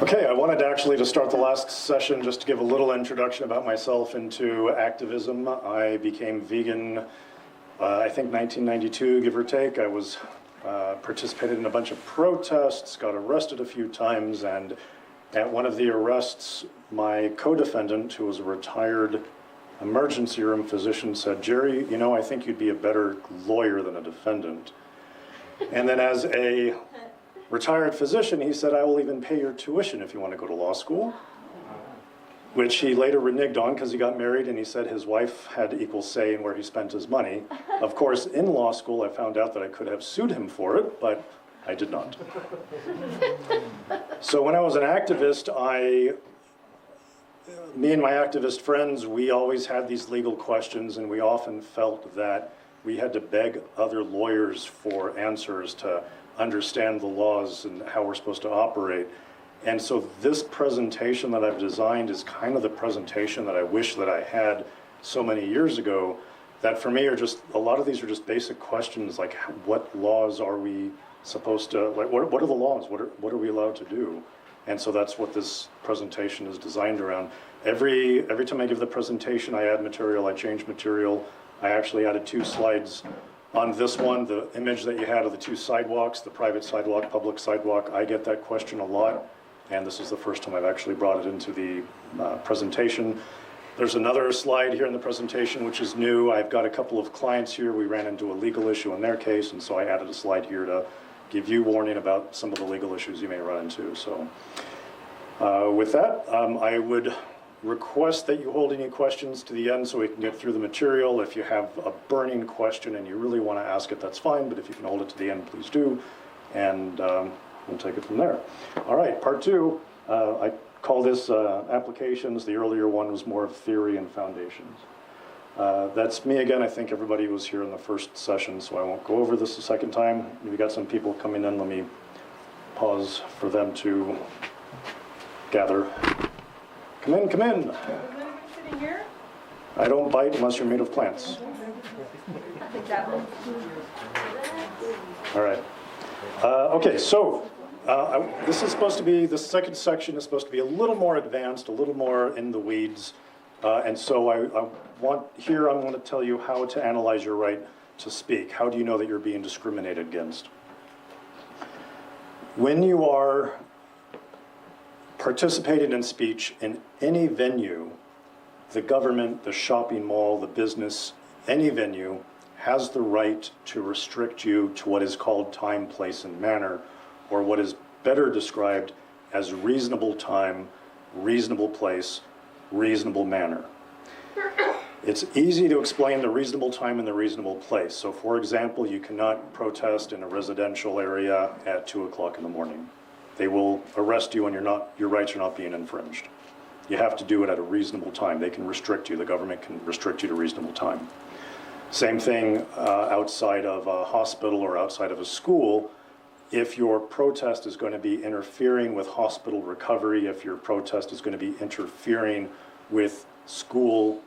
Okay, I wanted actually to start the last session just to give a little introduction about myself into activism. I became vegan, I think 1992, give or take. I was participated in a bunch of protests, got arrested a few times, and at one of the arrests, my co-defendant, who was a retired emergency room physician, said, "Jerry, you know, I think you'd be a better lawyer than a defendant." And then as a retired physician, he said, "I will even pay your tuition if you want to go to law school," which he later reneged on because he got married and he said his wife had equal say in where he spent his money. Of course, in law school, I found out that I could have sued him for it, but I did not. So when I was an activist, me and my activist friends, we always had these legal questions, and we often felt that we had to beg other lawyers for answers to understand the laws and how we're supposed to operate. And so this presentation that I've designed is kind of the presentation that I wish that I had so many years ago, that for me are just, a lot of these are just basic questions like what laws are we supposed to, like what are the laws? What are we allowed to do? And so that's what this presentation is designed around. Every time I give the presentation, I add material, I change material. I actually added 2 slides on this one, the image that you had of the 2 sidewalks, the private sidewalk, public sidewalk. I get that question a lot, and this is the first time I've actually brought it into the presentation. There's another slide here in the presentation which is new. I've got a couple of clients here. We ran into a legal issue in their case, and so I added a slide here to give you warning about some of the legal issues you may run into. So with that, I would request that you hold any questions to the end so we can get through the material. If you have a burning question and you really want to ask it, that's fine, but if you can hold it to the end, please do, and we'll take it from there. All right, part 2, I call this applications. The earlier one was more of theory and foundations. That's me again. I think everybody was here in the first session, so I won't go over this a second time. We've got some people coming in. Let me pause for them to gather. Come in, come in. Sitting here? I don't bite unless you're made of plants. All right. Okay, so this is supposed to be, the second section is supposed to be a little more advanced, a little more in the weeds. And so I'm going to tell you how to analyze your right to speak. How do you know that you're being discriminated against? When you are participating in speech in any venue, the government, the shopping mall, the business, any venue has the right to restrict you to what is called time, place, and manner, or what is better described as reasonable time, reasonable place, reasonable manner. It's easy to explain the reasonable time and the reasonable place. So for example, you cannot protest in a residential area at 2 o'clock in the morning. They will arrest you and your rights are not being infringed. You have to do it at a reasonable time. They can restrict you. The government can restrict you to reasonable time. Same thing outside of a hospital or outside of a school. If your protest is going to be interfering with hospital recovery, if your protest is going to be interfering with school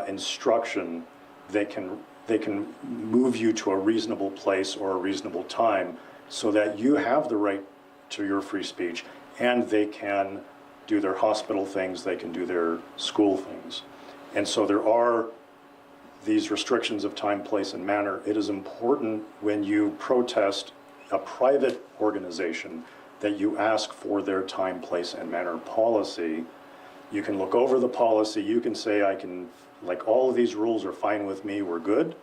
instruction, they can move you to a reasonable place or a reasonable time so that you have the right to your free speech, and they can do their hospital things, they can do their school things. And so there are these restrictions of time, place, and manner. It is important when you protest a private organization that you ask for their time, place, and manner policy. You can look over the policy, you can say, like all of these rules are fine with me, we're good,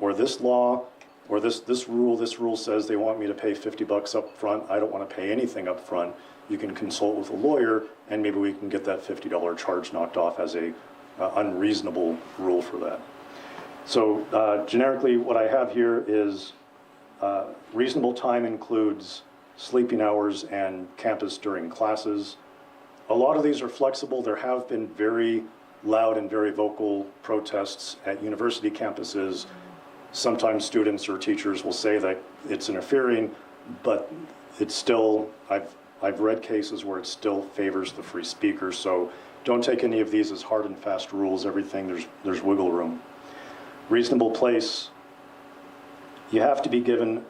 or this law, or this rule says they want me to pay $50 up front, I don't want to pay anything up front. You can consult with a lawyer, and maybe we can get that $50 charge knocked off as a unreasonable rule for that. So generically, what I have here is reasonable time includes sleeping hours and campus during classes. A lot of these are flexible. There have been very loud and very vocal protests at university campuses. Sometimes students or teachers will say that it's interfering, but it's still, I've read cases where it still favors the free speaker, so don't take any of these as hard and fast rules. Everything, there's wiggle room. Reasonable place, you have to be given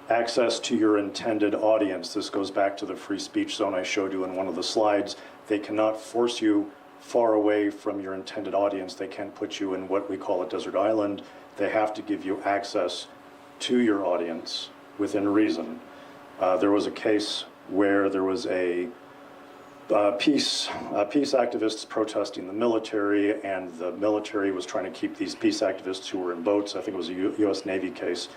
access to your intended audience. This goes back to the free speech zone I showed you in one of the slides. They cannot force you far away from your intended audience. They can't put you in what we call a desert island. They have to give you access to your audience within reason. There was a case where there was a peace activists protesting the military, and the military was trying to keep these peace activists who were in boats. I think it was a U.S. Navy case.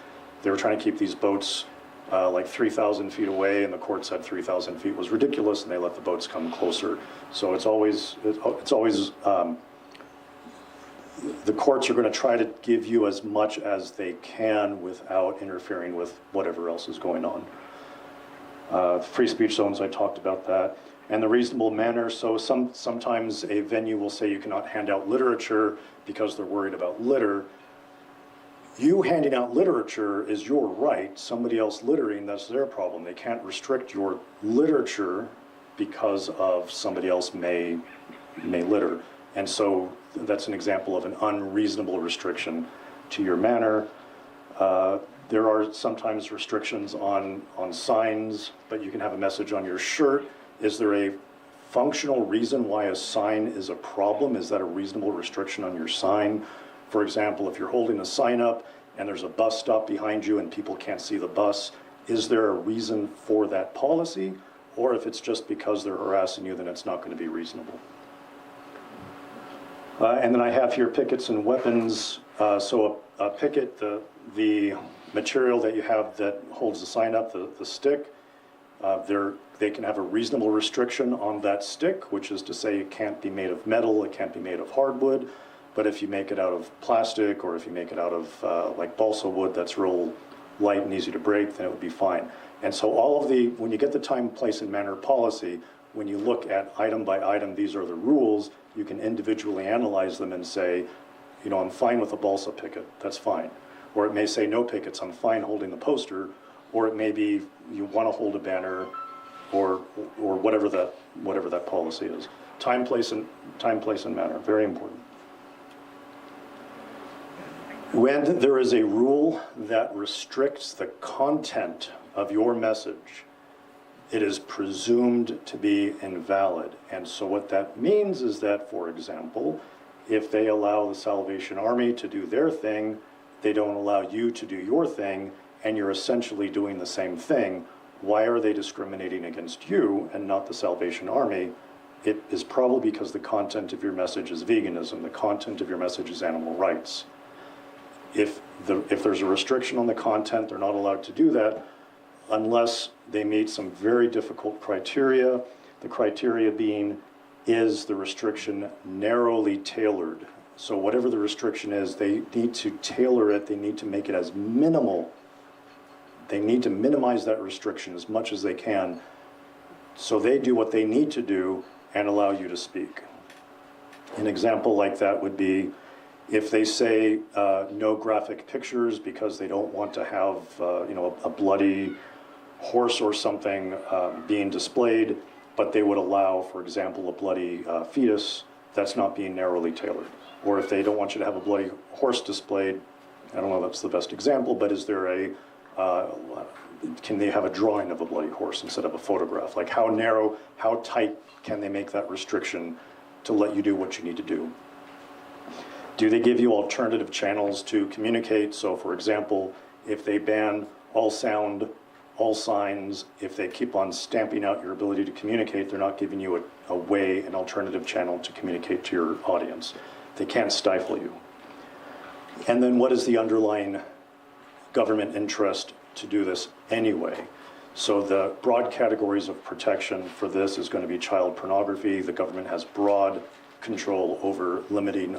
They were trying to keep these boats like 3,000 feet away, and the court said 3,000 feet was ridiculous, and they let the boats come closer. So it's always the courts are going to try to give you as much as they can without interfering with whatever else is going on. Free speech zones, I talked about that. And the reasonable manner, so sometimes a venue will say you cannot hand out literature because they're worried about litter. You handing out literature is your right. Somebody else littering, that's their problem. They can't restrict your literature because of somebody else may litter. And so that's an example of an unreasonable restriction to your manner. There are sometimes restrictions on signs, but you can have a message on your shirt. Is there a functional reason why a sign is a problem? Is that a reasonable restriction on your sign? For example, if you're holding a sign up and there's a bus stop behind you and people can't see the bus, is there a reason for that policy? Or if it's just because they're harassing you, then it's not going to be reasonable. And then I have here pickets and weapons. So a picket, the material that you have that holds the sign up, the stick, they can have a reasonable restriction on that stick, which is to say it can't be made of metal, it can't be made of hardwood, but if you make it out of plastic or if you make it out of like balsa wood that's real light and easy to break, then it would be fine. And so when you get the time, place, and manner policy, when you look at item by item, these are the rules, you can individually analyze them and say, you know, I'm fine with a balsa picket, that's fine. Or it may say no pickets, I'm fine holding the poster, or it may be you want to hold a banner, or whatever that policy is. Time, place, and manner, very important. When there is a rule that restricts the content of your message, it is presumed to be invalid. And so what that means is that, for example, if they allow the Salvation Army to do their thing, they don't allow you to do your thing, and you're essentially doing the same thing. Why are they discriminating against you and not the Salvation Army? It is probably because the content of your message is veganism. The content of your message is animal rights. If there's a restriction on the content, they're not allowed to do that unless they meet some very difficult criteria. The criteria being, is the restriction narrowly tailored? So whatever the restriction is, they need to tailor it. They need to make it as minimal. They need to minimize that restriction as much as they can, so they do what they need to do and allow you to speak. An example like that would be if they say no graphic pictures because they don't want to have a bloody horse or something being displayed, but they would allow, for example, a bloody fetus, that's not being narrowly tailored. Or if they don't want you to have a bloody horse displayed, I don't know if that's the best example, but is there can they have a drawing of a bloody horse instead of a photograph? Like how narrow, how tight can they make that restriction to let you do what you need to do? Do they give you alternative channels to communicate? So for example, if they ban all sound, all signs, if they keep on stamping out your ability to communicate, they're not giving you an alternative channel to communicate to your audience. They can't stifle you. And then what is the underlying government interest to do this anyway? So the broad categories of protection for this is going to be child pornography. The government has broad control over limiting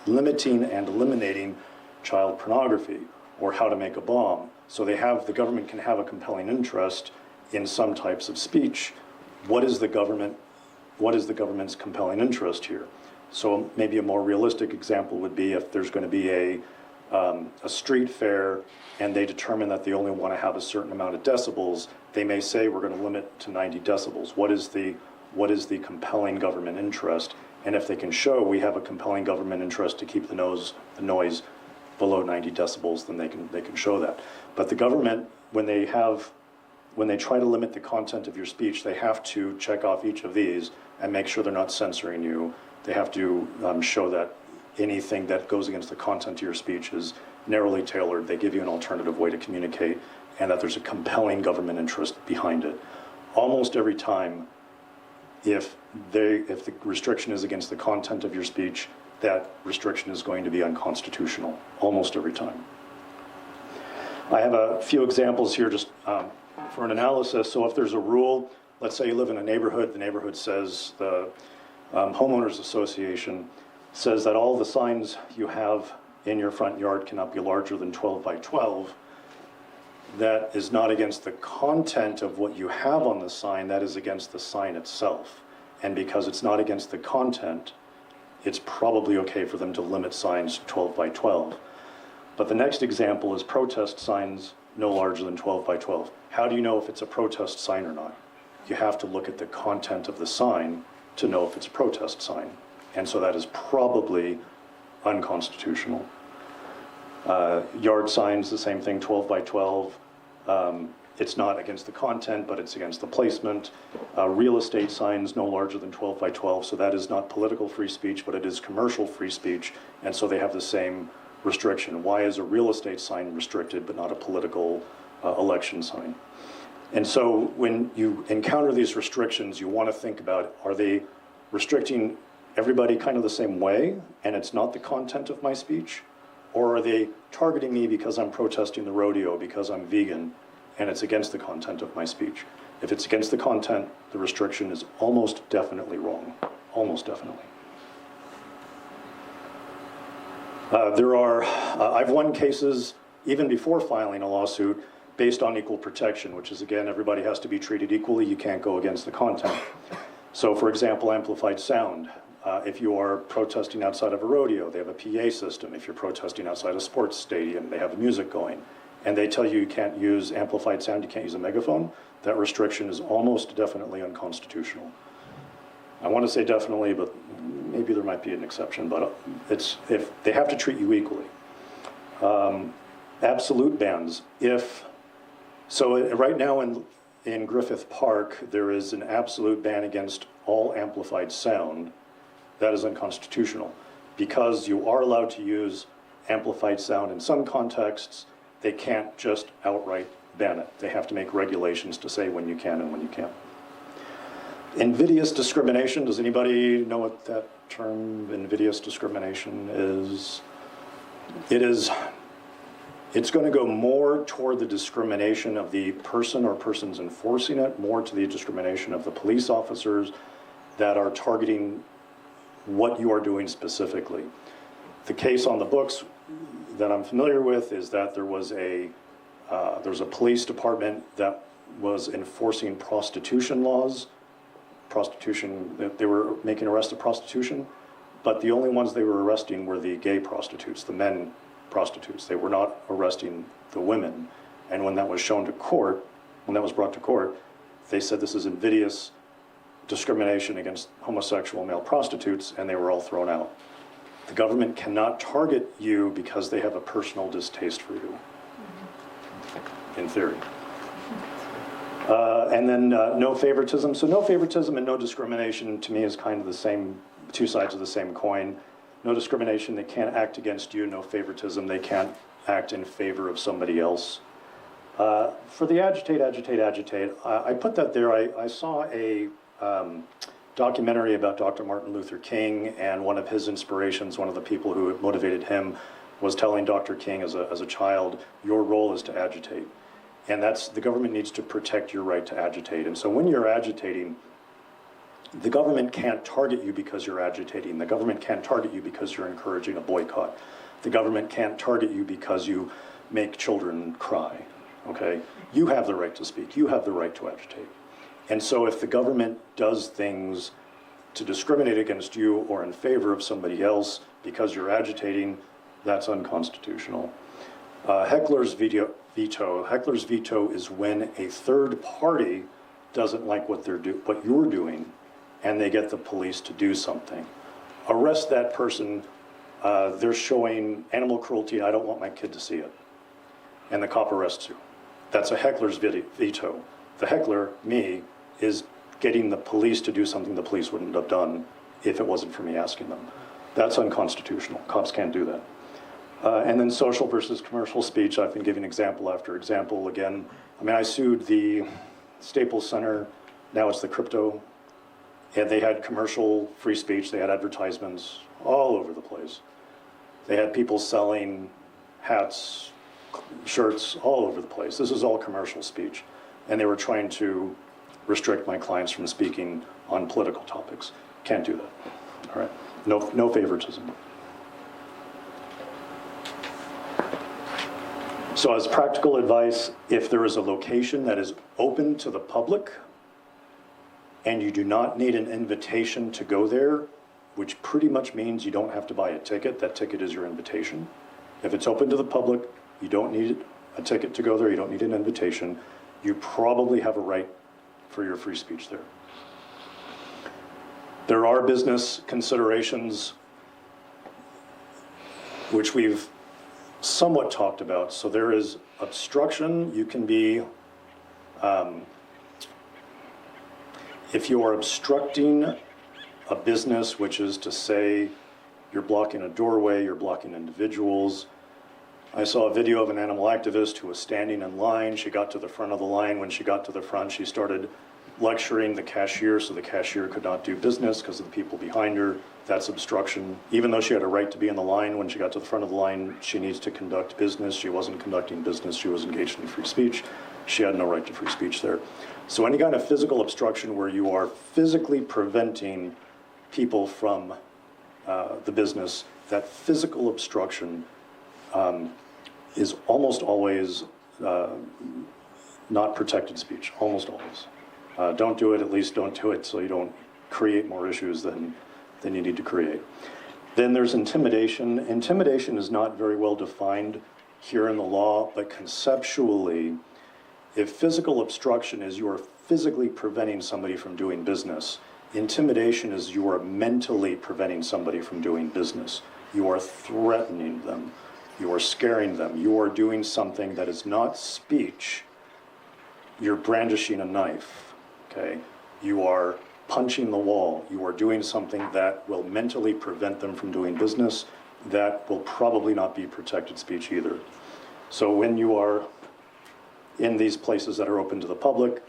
and eliminating child pornography, or how to make a bomb. So the government can have a compelling interest in some types of speech. What is the government's compelling interest here? So maybe a more realistic example would be if there's going to be a street fair and they determine that they only want to have a certain amount of decibels, they may say we're going to limit to 90 decibels. What is the compelling government interest? And if they can show we have a compelling government interest to keep the noise below 90 decibels, then they can show that. But the government when they try to limit the content of your speech, they have to check off each of these and make sure they're not censoring you. They have to show that anything that goes against the content of your speech is narrowly tailored. They give you an alternative way to communicate, and that there's a compelling government interest behind it. Almost every time, if the restriction is against the content of your speech, that restriction is going to be unconstitutional, almost every time. I have a few examples here just for an analysis. So if there's a rule, let's say you live in a neighborhood, the neighborhood says, the homeowners association says that all the signs you have in your front yard cannot be larger than 12 by 12. That is not against the content of what you have on the sign, that is against the sign itself. And because it's not against the content, it's probably okay for them to limit signs to 12 by 12. But the next example is protest signs no larger than 12 by 12. How do you know if it's a protest sign or not? You have to look at the content of the sign to know if it's a protest sign. And so that is probably unconstitutional. Yard signs, the same thing, 12 by 12. It's not against the content, but it's against the placement. Real estate signs no larger than 12 by 12, so that is not political free speech, but it is commercial free speech, and so they have the same restriction. Why is a real estate sign restricted, but not a political election sign? And so when you encounter these restrictions, you want to think about, are they restricting everybody kind of the same way, and it's not the content of my speech? Or are they targeting me because I'm protesting the rodeo, because I'm vegan, and it's against the content of my speech? If it's against the content, the restriction is almost definitely wrong. Almost definitely. I've won cases even before filing a lawsuit based on equal protection, which is, again, everybody has to be treated equally. You can't go against the content. So, for example, amplified sound. If you are protesting outside of a rodeo, they have a PA system. If you're protesting outside a sports stadium, they have music going. And they tell you you can't use amplified sound, you can't use a megaphone. That restriction is almost definitely unconstitutional. I want to say definitely, but maybe there might be an exception, but if they have to treat you equally. Absolute bans. Right now in Griffith Park, there is an absolute ban against all amplified sound. That is unconstitutional. Because you are allowed to use amplified sound in some contexts, they can't just outright ban it. They have to make regulations to say when you can and when you can't. Invidious discrimination, does anybody know what that term, invidious discrimination, is? It's going to go more toward the discrimination of the person or persons enforcing it, more to the discrimination of the police officers that are targeting what you are doing specifically. The case on the books that I'm familiar with is that there was a police department that was enforcing prostitution laws. They were making arrests of prostitution, but the only ones they were arresting were the gay prostitutes, the men prostitutes. They were not arresting the women. And when that was shown to court, when that was brought to court, they said this is invidious discrimination against homosexual male prostitutes, and they were all thrown out. The government cannot target you because they have a personal distaste for you, in theory. And then no favoritism. So no favoritism and no discrimination to me is kind of the same, two sides of the same coin. No discrimination, they can't act against you. No favoritism, they can't act in favor of somebody else. For the agitate, I put that there. I saw a documentary about Dr. Martin Luther King, and one of his inspirations, one of the people who motivated him, was telling Dr. King as a child, your role is to agitate. And the government needs to protect your right to agitate. And so when you're agitating, the government can't target you because you're agitating. The government can't target you because you're encouraging a boycott. The government can't target you because you make children cry, okay? You have the right to speak. You have the right to agitate. And so if the government does things to discriminate against you or in favor of somebody else because you're agitating, that's unconstitutional. Heckler's veto. Heckler's veto is when a third party doesn't like what you're doing, and they get the police to do something. Arrest that person. They're showing animal cruelty. I don't want my kid to see it. And the cop arrests you. That's a heckler's veto. The heckler, me, is getting the police to do something the police wouldn't have done if it wasn't for me asking them. That's unconstitutional. Cops can't do that. And then social versus commercial speech, I've been giving example after example again. I mean, I sued the Staples Center, now it's the crypto, and they had commercial free speech, they had advertisements all over the place. They had people selling hats, shirts all over the place. This is all commercial speech. And they were trying to restrict my clients from speaking on political topics. Can't do that, all right? No favoritism. So as practical advice, if there is a location that is open to the public and you do not need an invitation to go there, which pretty much means you don't have to buy a ticket, that ticket is your invitation. If it's open to the public, you don't need a ticket to go there, you don't need an invitation, you probably have a right for your free speech there. There are business considerations which we've somewhat talked about. So there is obstruction. You can be, if you are obstructing a business, which is to say you're blocking a doorway, you're blocking individuals. I saw a video of an animal activist who was standing in line. She got to the front of the line. When she got to the front, she started lecturing the cashier, so the cashier could not do business because of the people behind her. That's obstruction. Even though she had a right to be in the line, when she got to the front of the line, she needs to conduct business. She wasn't conducting business, she was engaged in free speech. She had no right to free speech there. So any kind of physical obstruction where you are physically preventing people from the business, that physical obstruction is almost always not protected speech, almost always. Don't do it, at least don't do it so you don't create more issues than you need to create. Then there's intimidation. Intimidation is not very well defined here in the law, but conceptually, if physical obstruction is you are physically preventing somebody from doing business, intimidation is you are mentally preventing somebody from doing business. You are threatening them. You are scaring them. You are doing something that is not speech. You're brandishing a knife. Okay, you are punching the wall. You are doing something that will mentally prevent them from doing business. That will probably not be protected speech either. So when you are in these places that are open to the public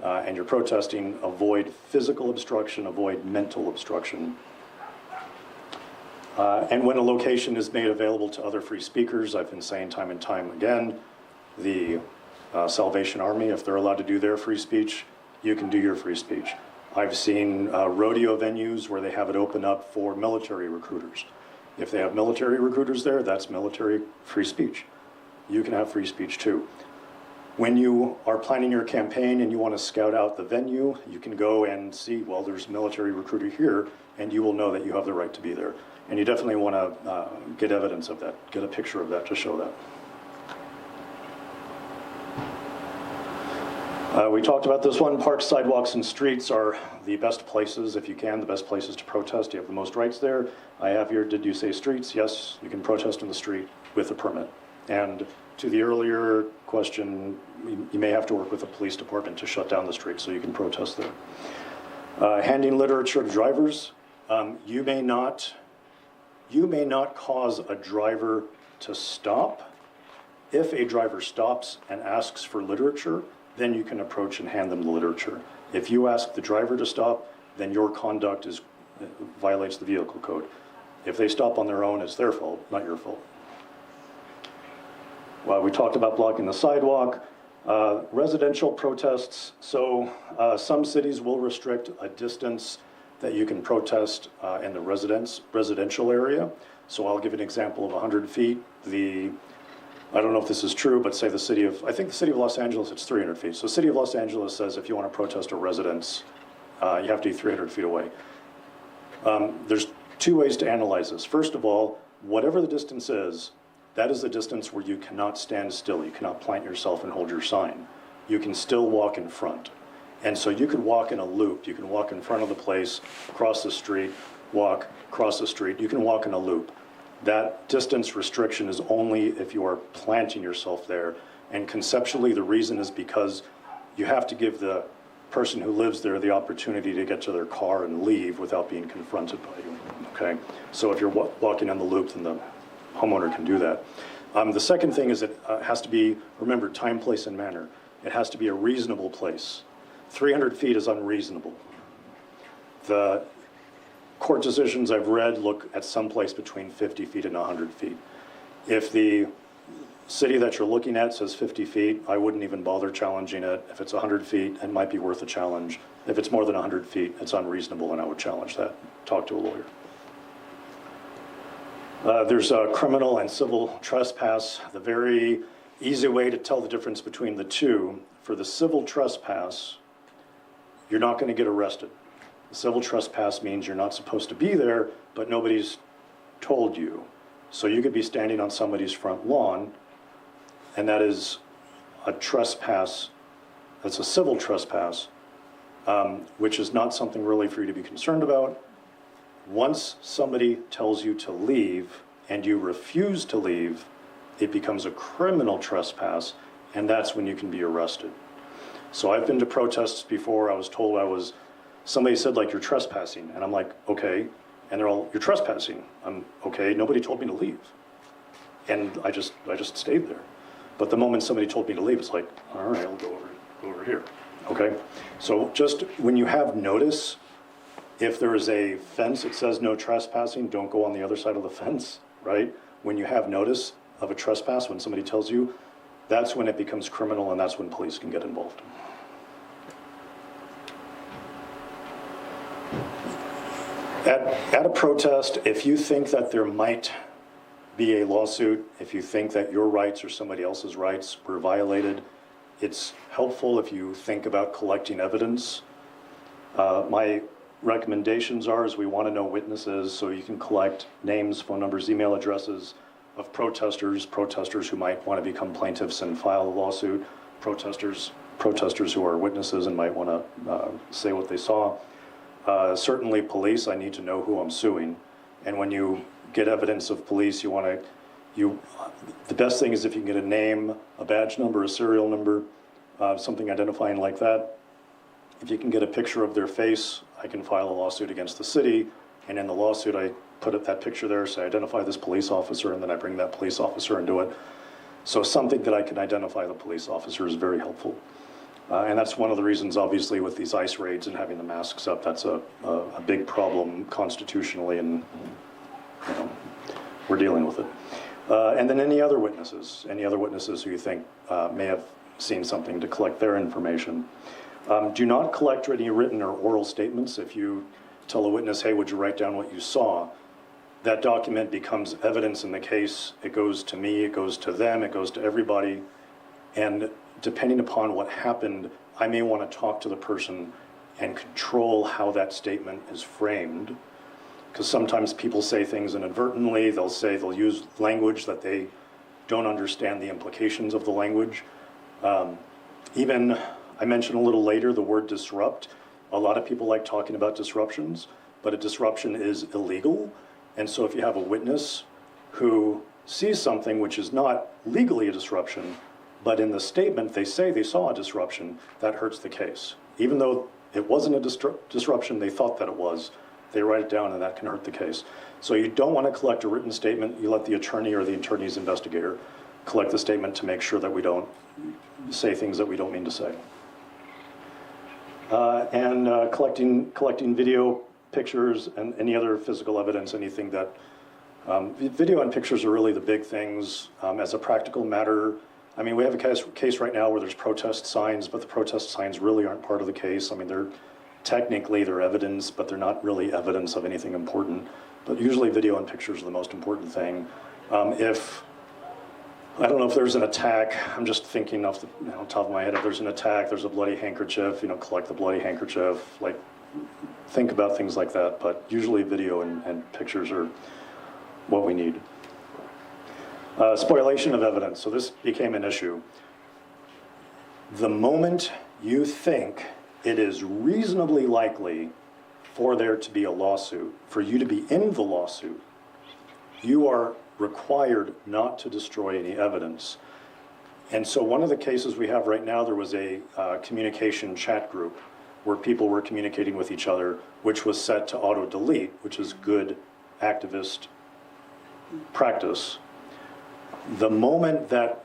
and you're protesting, avoid physical obstruction, avoid mental obstruction. And when a location is made available to other free speakers, I've been saying time and time again, the Salvation Army, if they're allowed to do their free speech, you can do your free speech. I've seen rodeo venues where they have it open up for military recruiters. If they have military recruiters there, that's military free speech. You can have free speech too. When you are planning your campaign and you want to scout out the venue, you can go and see, well, there's a military recruiter here, and you will know that you have the right to be there. And you definitely want to get evidence of that, get a picture of that to show that. We talked about this one. Parks, sidewalks, and streets are the best places, if you can, the best places to protest. You have the most rights there. I have here, did you say streets? Yes, you can protest in the street with a permit. And to the earlier question, you may have to work with the police department to shut down the street so you can protest there. Handing literature to drivers. You may not cause a driver to stop. If a driver stops and asks for literature, then you can approach and hand them the literature. If you ask the driver to stop, then your conduct violates the vehicle code. If they stop on their own, it's their fault, not your fault. Well, we talked about blocking the sidewalk. Residential protests. So some cities will restrict a distance that you can protest in the residential area. So I'll give an example of 100 feet. I don't know if this is true, but say I think the city of Los Angeles, it's 300 feet. So the city of Los Angeles says if you want to protest a residence, you have to be 300 feet away. There's two ways to analyze this. First of all, whatever the distance is, that is the distance where you cannot stand still. You cannot plant yourself and hold your sign. You can still walk in front. And so you could walk in a loop. You can walk in front of the place, cross the street, walk, cross the street. You can walk in a loop. That distance restriction is only if you are planting yourself there. And conceptually, the reason is because you have to give the person who lives there the opportunity to get to their car and leave without being confronted by you, okay? So if you're walking on the loop, then the homeowner can do that. The second thing is it has to be, remember, time, place, and manner. It has to be a reasonable place. 300 feet is unreasonable. The court decisions I've read look at some place between 50 feet and 100 feet. If the city that you're looking at says 50 feet, I wouldn't even bother challenging it. If it's 100 feet, it might be worth a challenge. If it's more than 100 feet, it's unreasonable, and I would challenge that. Talk to a lawyer. There's a criminal and civil trespass. The very easy way to tell the difference between the two, for the civil trespass, you're not going to get arrested. The civil trespass means you're not supposed to be there, but nobody's told you. So you could be standing on somebody's front lawn, and that is a trespass. That's a civil trespass, which is not something really for you to be concerned about. Once somebody tells you to leave and you refuse to leave, it becomes a criminal trespass, and that's when you can be arrested. So I've been to protests before. I was told somebody said, like, you're trespassing, and I'm like, okay. And they're all, you're trespassing. I'm okay, nobody told me to leave. And I just stayed there. But the moment somebody told me to leave, it's like, all right, I'll go over here, okay? So just when you have notice, if there is a fence that says no trespassing, don't go on the other side of the fence, right? When you have notice of a trespass, when somebody tells you, that's when it becomes criminal, and that's when police can get involved. At a protest, if you think that there might be a lawsuit, if you think that your rights or somebody else's rights were violated, it's helpful if you think about collecting evidence. My recommendations is we want to know witnesses, so you can collect names, phone numbers, email addresses of protesters who might want to become plaintiffs and file a lawsuit, protesters who are witnesses and might want to say what they saw. Certainly police, I need to know who I'm suing. And when you get evidence of police, the best thing is if you can get a name, a badge number, a serial number, something identifying like that. If you can get a picture of their face, I can file a lawsuit against the city. And in the lawsuit, I put that picture there, say identify this police officer, and then I bring that police officer and do it. So something that I can identify the police officer is very helpful. And that's one of the reasons, obviously, with these ICE raids and having the masks up, that's a big problem constitutionally, and we're dealing with it. And then any other witnesses who you think may have seen something, to collect their information. Do not collect any written or oral statements. If you tell a witness, hey, would you write down what you saw? That document becomes evidence in the case. It goes to me, it goes to them, it goes to everybody. And depending upon what happened, I may want to talk to the person and control how that statement is framed. Because sometimes people say things inadvertently. They'll use language that they don't understand the implications of the language. Even, I mentioned a little later, the word disrupt. A lot of people like talking about disruptions, but a disruption is illegal. And so if you have a witness who sees something which is not legally a disruption, but in the statement they say they saw a disruption, that hurts the case. Even though it wasn't a disruption, they thought that it was. They write it down, and that can hurt the case. So you don't want to collect a written statement. You let the attorney or the attorney's investigator collect the statement to make sure that we don't say things that we don't mean to say. Collecting video, pictures, and any other physical evidence, anything that, video and pictures are really the big things. As a practical matter, I mean, we have a case right now where there's protest signs, but the protest signs really aren't part of the case. I mean, technically they're evidence, but they're not really evidence of anything important. But usually video and pictures are the most important thing. I don't know if there's an attack, I'm just thinking off the top of my head, if there's an attack, there's a bloody handkerchief, collect the bloody handkerchief, think about things like that, but usually video and pictures are what we need. Spoliation of evidence, so this became an issue. The moment you think it is reasonably likely for there to be a lawsuit, for you to be in the lawsuit, you are required not to destroy any evidence. And so one of the cases we have right now, there was a communication chat group where people were communicating with each other, which was set to auto-delete, which is good activist practice. The moment that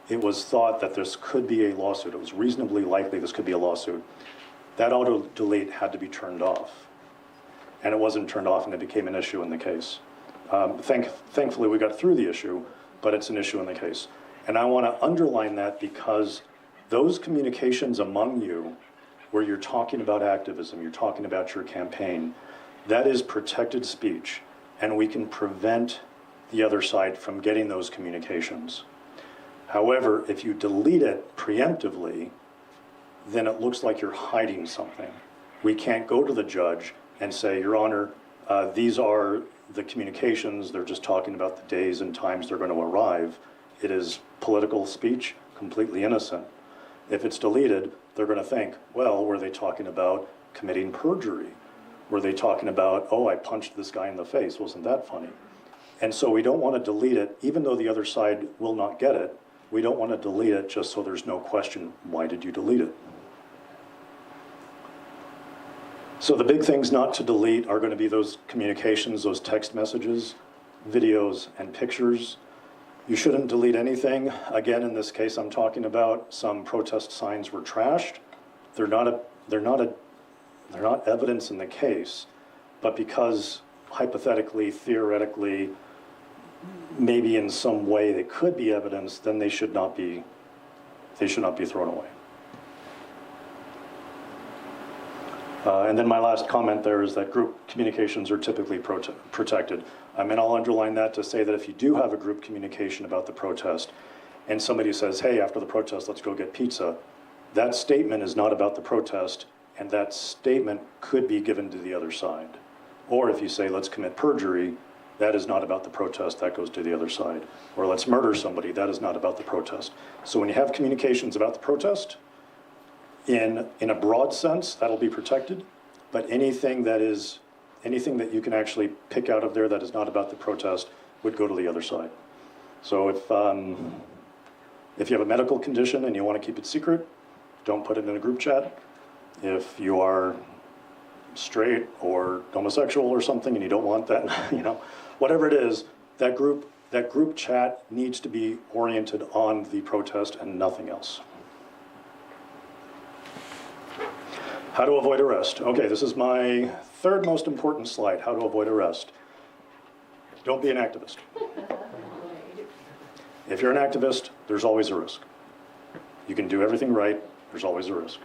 it was thought that this could be a lawsuit, it was reasonably likely this could be a lawsuit, that auto-delete had to be turned off. And it wasn't turned off, and it became an issue in the case. Thankfully, we got through the issue, but it's an issue in the case. And I want to underline that because those communications among you, where you're talking about activism, you're talking about your campaign, that is protected speech, and we can prevent the other side from getting those communications. However, if you delete it preemptively, then it looks like you're hiding something. We can't go to the judge and say, Your Honor, these are the communications, they're just talking about the days and times they're going to arrive. It is political speech, completely innocent. If it's deleted, they're going to think, well, were they talking about committing perjury? Were they talking about, oh, I punched this guy in the face, wasn't that funny? And so we don't want to delete it, even though the other side will not get it. We don't want to delete it just so there's no question, why did you delete it? So the big things not to delete are going to be those communications, those text messages, videos, and pictures. You shouldn't delete anything. Again, in this case, I'm talking about some protest signs were trashed. They're not evidence in the case, but because hypothetically, theoretically, maybe in some way they could be evidence, then they should not be thrown away. And then my last comment there is that group communications are typically protected. And I'll underline that to say that if you do have a group communication about the protest and somebody says, hey, after the protest, let's go get pizza, that statement is not about the protest, and that statement could be given to the other side. Or if you say, let's commit perjury, that is not about the protest, that goes to the other side. Or let's murder somebody, that is not about the protest. So when you have communications about the protest, in a broad sense, that'll be protected, but anything that you can actually pick out of there that is not about the protest would go to the other side. So if you have a medical condition and you want to keep it secret, don't put it in a group chat. If you are straight or homosexual or something and you don't want that, whatever it is, that group chat needs to be oriented on the protest and nothing else. How to avoid arrest. Okay, this is my third most important slide, how to avoid arrest. Don't be an activist. If you're an activist, there's always a risk. You can do everything right, there's always a risk.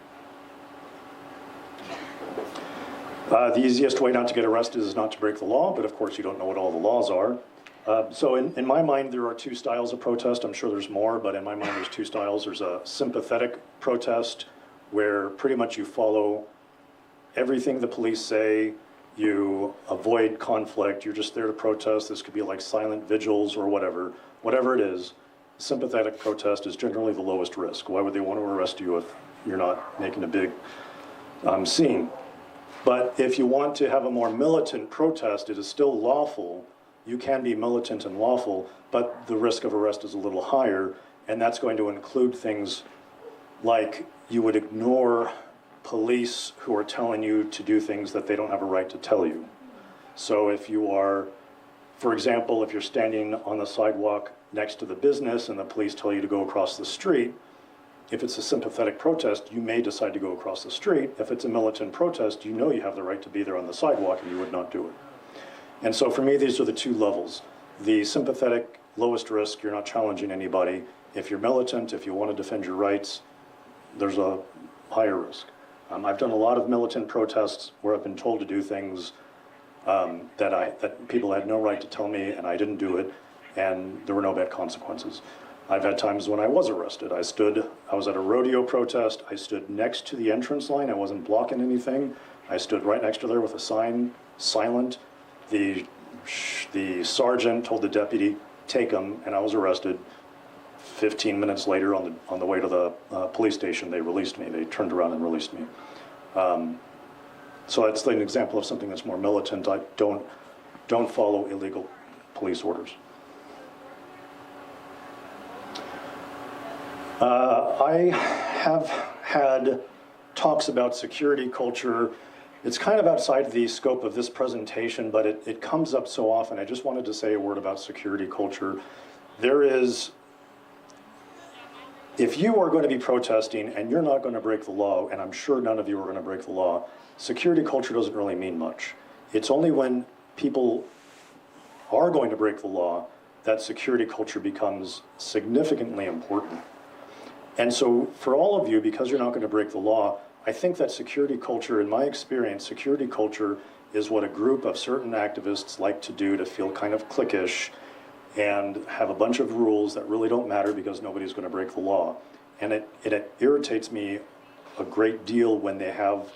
The easiest way not to get arrested is not to break the law, but of course you don't know what all the laws are. So in my mind, there are two styles of protest. I'm sure there's more, but in my mind, there's two styles. There's a sympathetic protest, where pretty much you follow everything the police say, you avoid conflict, you're just there to protest. This could be like silent vigils or whatever. Whatever it is, sympathetic protest is generally the lowest risk. Why would they want to arrest you if you're not making a big scene? But if you want to have a more militant protest, it is still lawful. You can be militant and lawful, but the risk of arrest is a little higher, and that's going to include things like you would ignore police who are telling you to do things that they don't have a right to tell you. So if you are, for example, if you're standing on the sidewalk next to the business and the police tell you to go across the street, if it's a sympathetic protest, you may decide to go across the street. If it's a militant protest, you know you have the right to be there on the sidewalk and you would not do it. And so for me, these are the two levels. The sympathetic, lowest risk, you're not challenging anybody. If you're militant, if you want to defend your rights, there's a higher risk. I've done a lot of militant protests where I've been told to do things that people had no right to tell me, and I didn't do it, and there were no bad consequences. I've had times when I was arrested. I was at a rodeo protest. I stood next to the entrance line. I wasn't blocking anything. I stood right next to there with a sign, silent. The sergeant told the deputy, take him, and I was arrested. 15 minutes later, on the way to the police station, they released me. They turned around and released me. So that's an example of something that's more militant. I don't follow illegal police orders. I have had talks about security culture. It's kind of outside the scope of this presentation, but it comes up so often. I just wanted to say a word about security culture. There is, if you are going to be protesting and you're not going to break the law, and I'm sure none of you are going to break the law, security culture doesn't really mean much. It's only when people are going to break the law that security culture becomes significantly important. And so for all of you, because you're not going to break the law, I think that security culture, in my experience, security culture is what a group of certain activists like to do to feel kind of cliquish and have a bunch of rules that really don't matter because nobody's going to break the law. And it irritates me a great deal when they have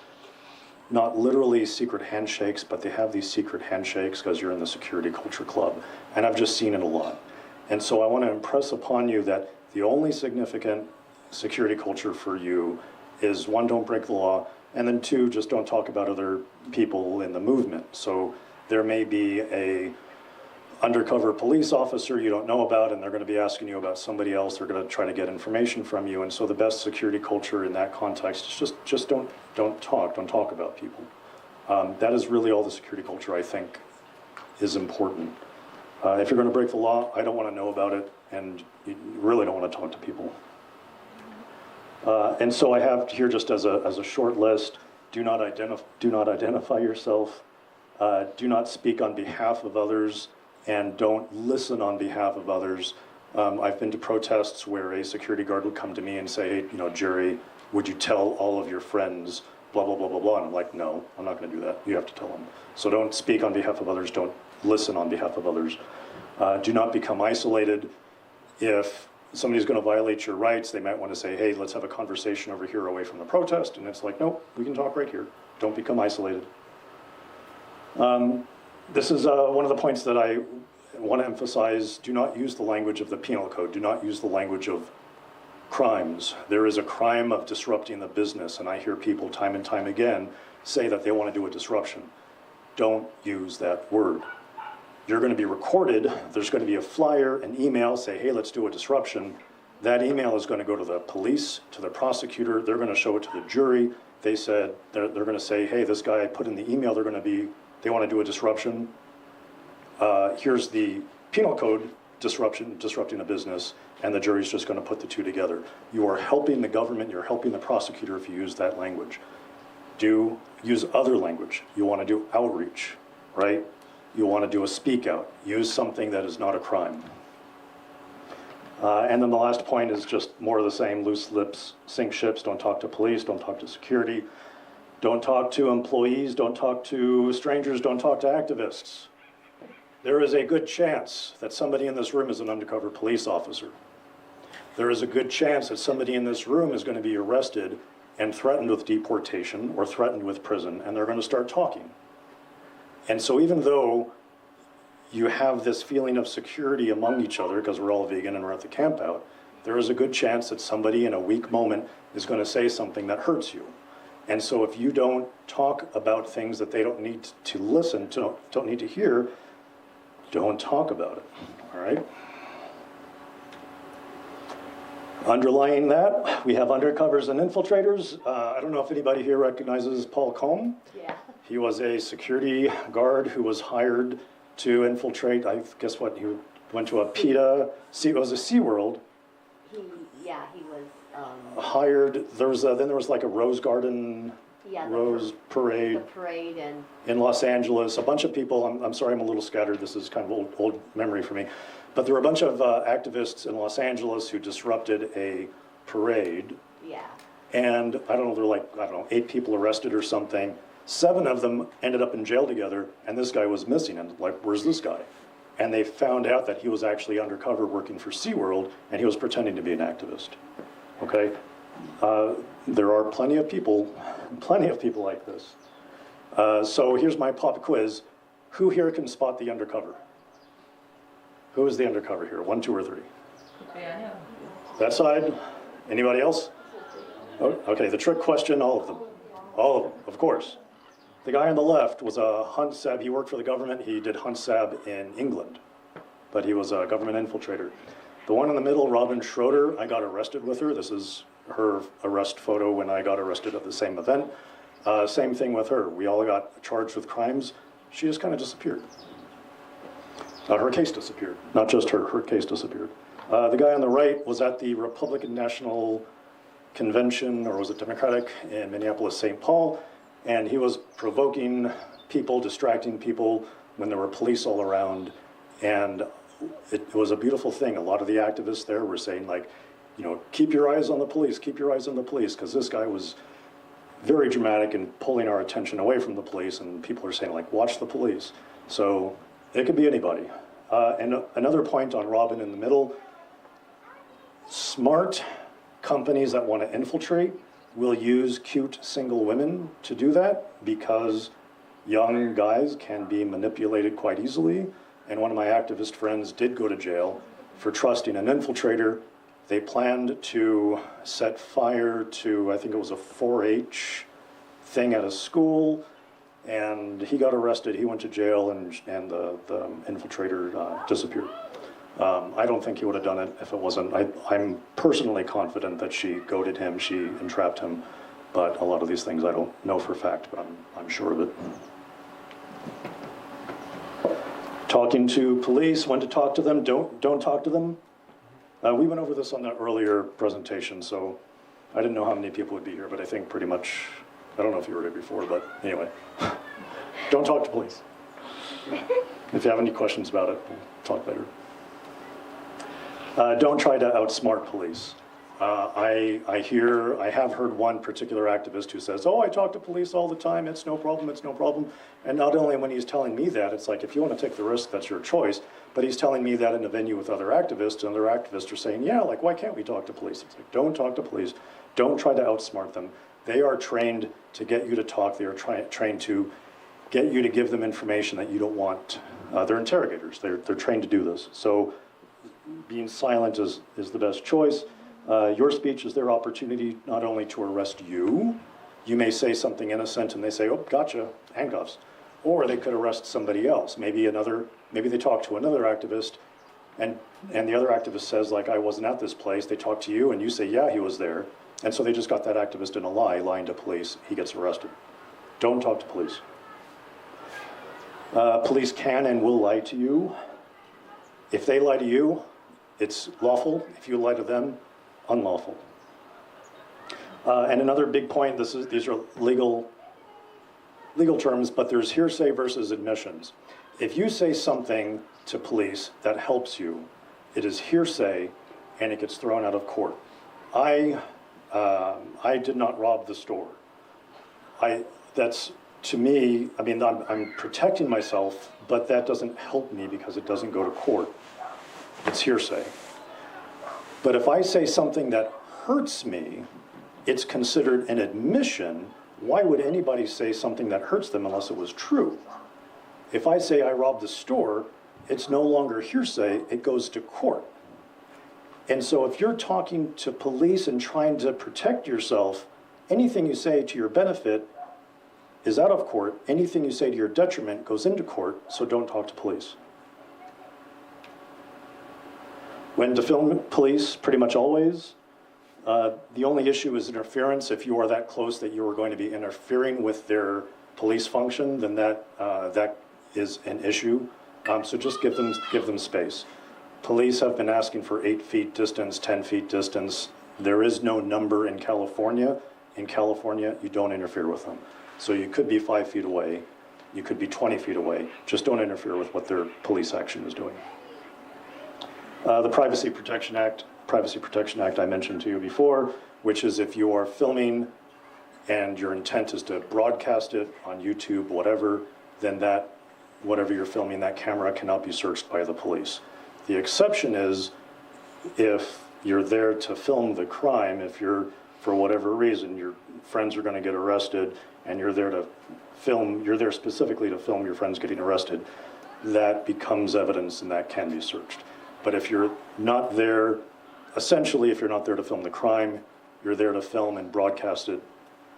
not literally secret handshakes, but they have these secret handshakes because you're in the security culture club. And I've just seen it a lot. And so I want to impress upon you that the only significant security culture for you is, one, don't break the law, and then two, just don't talk about other people in the movement. So there may be a undercover police officer you don't know about, and they're going to be asking you about somebody else. They're going to try to get information from you. And so the best security culture in that context is just don't talk about people. That is really all the security culture I think is important. If you're going to break the law, I don't want to know about it, and you really don't want to talk to people. And so I have here, just as a short list: do not identify yourself, do not speak on behalf of others, and don't listen on behalf of others. I've been to protests where a security guard would come to me and say, hey, Jerry, would you tell all of your friends, blah, blah, blah, blah, blah. And I'm like, no, I'm not going to do that. You have to tell them. So don't speak on behalf of others. Don't listen on behalf of others. Do not become isolated. If somebody's going to violate your rights, they might want to say, hey, let's have a conversation over here away from the protest. And it's like, nope, we can talk right here. Don't become isolated. This is one of the points that I want to emphasize. Do not use the language of the penal code. Do not use the language of crimes. There is a crime of disrupting the business, and I hear people time and time again say that they want to do a disruption. Don't use that word. You're going to be recorded. There's going to be a flyer, an email, say, hey, let's do a disruption. That email is going to go to the police, to the prosecutor. They're going to show it to the jury. They said, they're going to say, hey, this guy put in the email, they want to do a disruption. Here's the penal code, disrupting a business, and the jury's just going to put the two together. You are helping the government, you're helping the prosecutor if you use that language. Use other language. You want to do outreach, right? You want to do a speak out. Use something that is not a crime. And then the last point is just more of the same: loose lips sink ships. Don't talk to police, don't talk to security, don't talk to employees, don't talk to strangers, don't talk to activists. There is a good chance that somebody in this room is an undercover police officer. There is a good chance that somebody in this room is going to be arrested and threatened with deportation or threatened with prison, and they're going to start talking. And so even though you have this feeling of security among each other because we're all vegan and we're at the camp out, there is a good chance that somebody in a weak moment is going to say something that hurts you. And so if you don't talk about things that they don't need to listen to, don't need to hear, don't talk about it, all right? Underlying that, we have undercovers and infiltrators. I don't know if anybody here recognizes Paul Combe. Yeah. He was a security guard who was hired to infiltrate, I guess what, he went to a PETA, it was a SeaWorld. He was Hired, then there was like a Rose Garden, Rose Parade. The parade and in Los Angeles. A bunch of people, I'm sorry I'm a little scattered, this is kind of old memory for me, but there were a bunch of activists in Los Angeles who disrupted a parade. yeah. And I don't know, there were like, 8 people arrested or something. 7 of them ended up in jail together, and this guy was missing, and like, where's this guy? And they found out that he was actually undercover working for SeaWorld, and he was pretending to be an activist, okay? There are plenty of people like this. So here's my pop quiz. Who here can spot the undercover? Who is the undercover here? 1, 2, or 3? Yeah. That side? Anybody else? Oh, okay, the trick question, all of them. All of them, of course. The guy on the left was a hunt sab. He worked for the government. He did hunt sab in England, but he was a government infiltrator. The one in the middle, Robin Schroeder, I got arrested with her. This is her arrest photo when I got arrested at the same event. Same thing with her. We all got charged with crimes. She just kind of disappeared. Her case disappeared. Not just her case disappeared. The guy on the right was at the Republican National Convention, or was it Democratic, in Minneapolis, St. Paul, and he was provoking people, distracting people when there were police all around, and it was a beautiful thing. A lot of the activists there were saying, like, you know, keep your eyes on the police, keep your eyes on the police, because this guy was very dramatic and pulling our attention away from the police, and people are saying, like, watch the police. So it could be anybody. And another point on Robin in the middle, smart companies that want to infiltrate will use cute single women to do that, because young guys can be manipulated quite easily. And one of my activist friends did go to jail for trusting an infiltrator. They planned to set fire to, I think it was a 4-H thing at a school, and he got arrested, he went to jail, and the infiltrator disappeared. I don't think he would have done it if it wasn't, I'm personally confident that she goaded him, she entrapped him, but a lot of these things I don't know for a fact, but I'm sure of it. Talking to police, when to talk to them, don't talk to them. We went over this on the earlier presentation, so I didn't know how many people would be here, but I think pretty much, I don't know if you heard it before, but anyway, don't talk to police. If you have any questions about it, we'll talk later. Don't try to outsmart police. I have heard one particular activist who says, oh, I talk to police all the time, it's no problem, it's no problem. And not only when he's telling me that, it's like, if you want to take the risk, that's your choice, but he's telling me that in a venue with other activists, and other activists are saying, yeah, like, why can't we talk to police? It's like, don't talk to police, don't try to outsmart them. They are trained to get you to talk, they are trained to get you to give them information that you don't want. They're interrogators, they're trained to do this. So being silent is the best choice. Your speech is their opportunity not only to arrest you, you may say something innocent and they say, oh, gotcha, handcuffs. Or they could arrest somebody else. Maybe they talk to another activist and the other activist says, like, I wasn't at this place. They talk to you and you say, yeah, he was there. And so they just got that activist in a lie, lying to police. He gets arrested. Don't talk to police. Police can and will lie to you. If they lie to you, it's lawful. If you lie to them, unlawful. And another big point, these are legal terms, but there's hearsay versus admissions. If you say something to police that helps you, it is hearsay and it gets thrown out of court. I did not rob the store. That's, to me, I mean, I'm protecting myself, but that doesn't help me because it doesn't go to court. It's hearsay. But if I say something that hurts me, it's considered an admission. Why would anybody say something that hurts them unless it was true? If I say I robbed the store, it's no longer hearsay, it goes to court. And so if you're talking to police and trying to protect yourself, anything you say to your benefit is out of court. Anything you say to your detriment goes into court, so don't talk to police. When to film police, pretty much always. The only issue is interference. If you are that close that you are going to be interfering with their police function, then that is an issue. So just give them space. Police have been asking for 8 feet distance, 10 feet distance. There is no number in California. In California, you don't interfere with them. So you could be 5 feet away. You could be 20 feet away. Just don't interfere with what their police action is doing. The Privacy Protection Act I mentioned to you before, which is if you are filming and your intent is to broadcast it on YouTube, whatever, then that, whatever you're filming, that camera cannot be searched by the police. The exception is if you're there to film the crime, if you're, for whatever reason, your friends are going to get arrested and you're there to film, you're there specifically to film your friends getting arrested, that becomes evidence and that can be searched. But if you're not there, essentially, if you're not there to film the crime, you're there to film and broadcast it,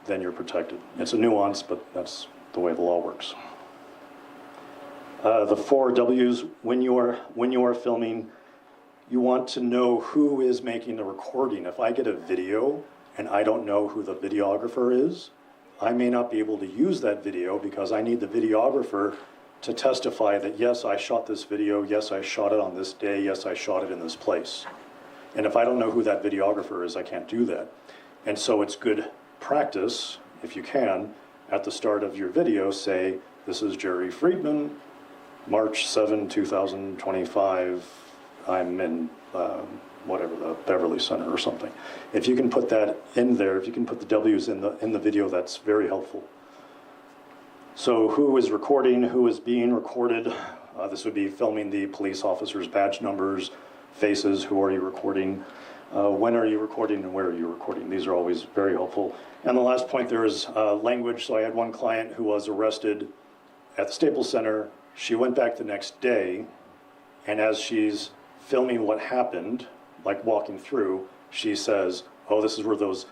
then you're protected. It's a nuance, but that's the way the law works. The 4 W's, when you are filming, You want to know who is making the recording. If I get a video and I don't know who the videographer is, I may not be able to use that video because I need the videographer to testify that, yes, I shot this video, yes, I shot it on this day, yes, I shot it in this place. And if I don't know who that videographer is, I can't do that. And so it's good practice, if you can, at the start of your video, say, this is Jerry Friedman, March 7, 2025, I'm in whatever, the Beverly Center or something. If you can put that in there, if you can put the W's in the video, that's very helpful. So who is recording, who is being recorded? This would be filming the police officers' badge numbers, faces, who are you recording, when are you recording, and where are you recording? These are always very helpful. And the last point there is language. So I had one client who was arrested at the Staples Center. She went back the next day, and as she's filming what happened, like walking through, she says, oh, this is where those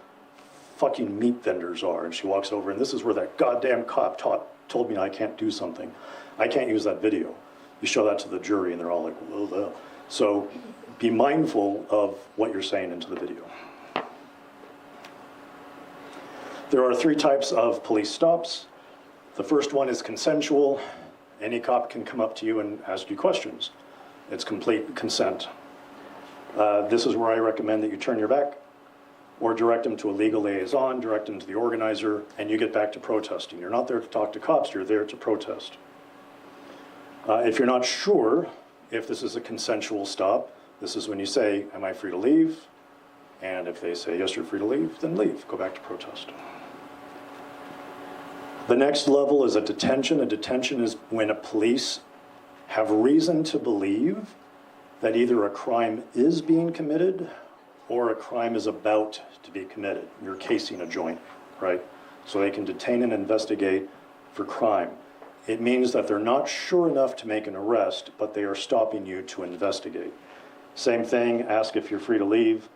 fucking meat vendors are. And she walks over, and this is where that goddamn cop told me I can't do something. I can't use that video. You show that to the jury, and they're all like, well, so be mindful of what you're saying into the video. There are 3 types of police stops. The first one is consensual. Any cop can come up to you and ask you questions. It's complete consent. This is where I recommend that you turn your back or direct them to a legal liaison, direct them to the organizer, and you get back to protesting. You're not there to talk to cops, you're there to protest. If you're not sure if this is a consensual stop, this is when you say, am I free to leave? And if they say, yes, you're free to leave, then leave, go back to protest. The next level is a detention. A detention is when a police have reason to believe that either a crime is being committed or a crime is about to be committed. You're casing a joint, right? So they can detain and investigate for crime. It means that they're not sure enough to make an arrest, but they are stopping you to investigate. Same thing, ask if you're free to leave.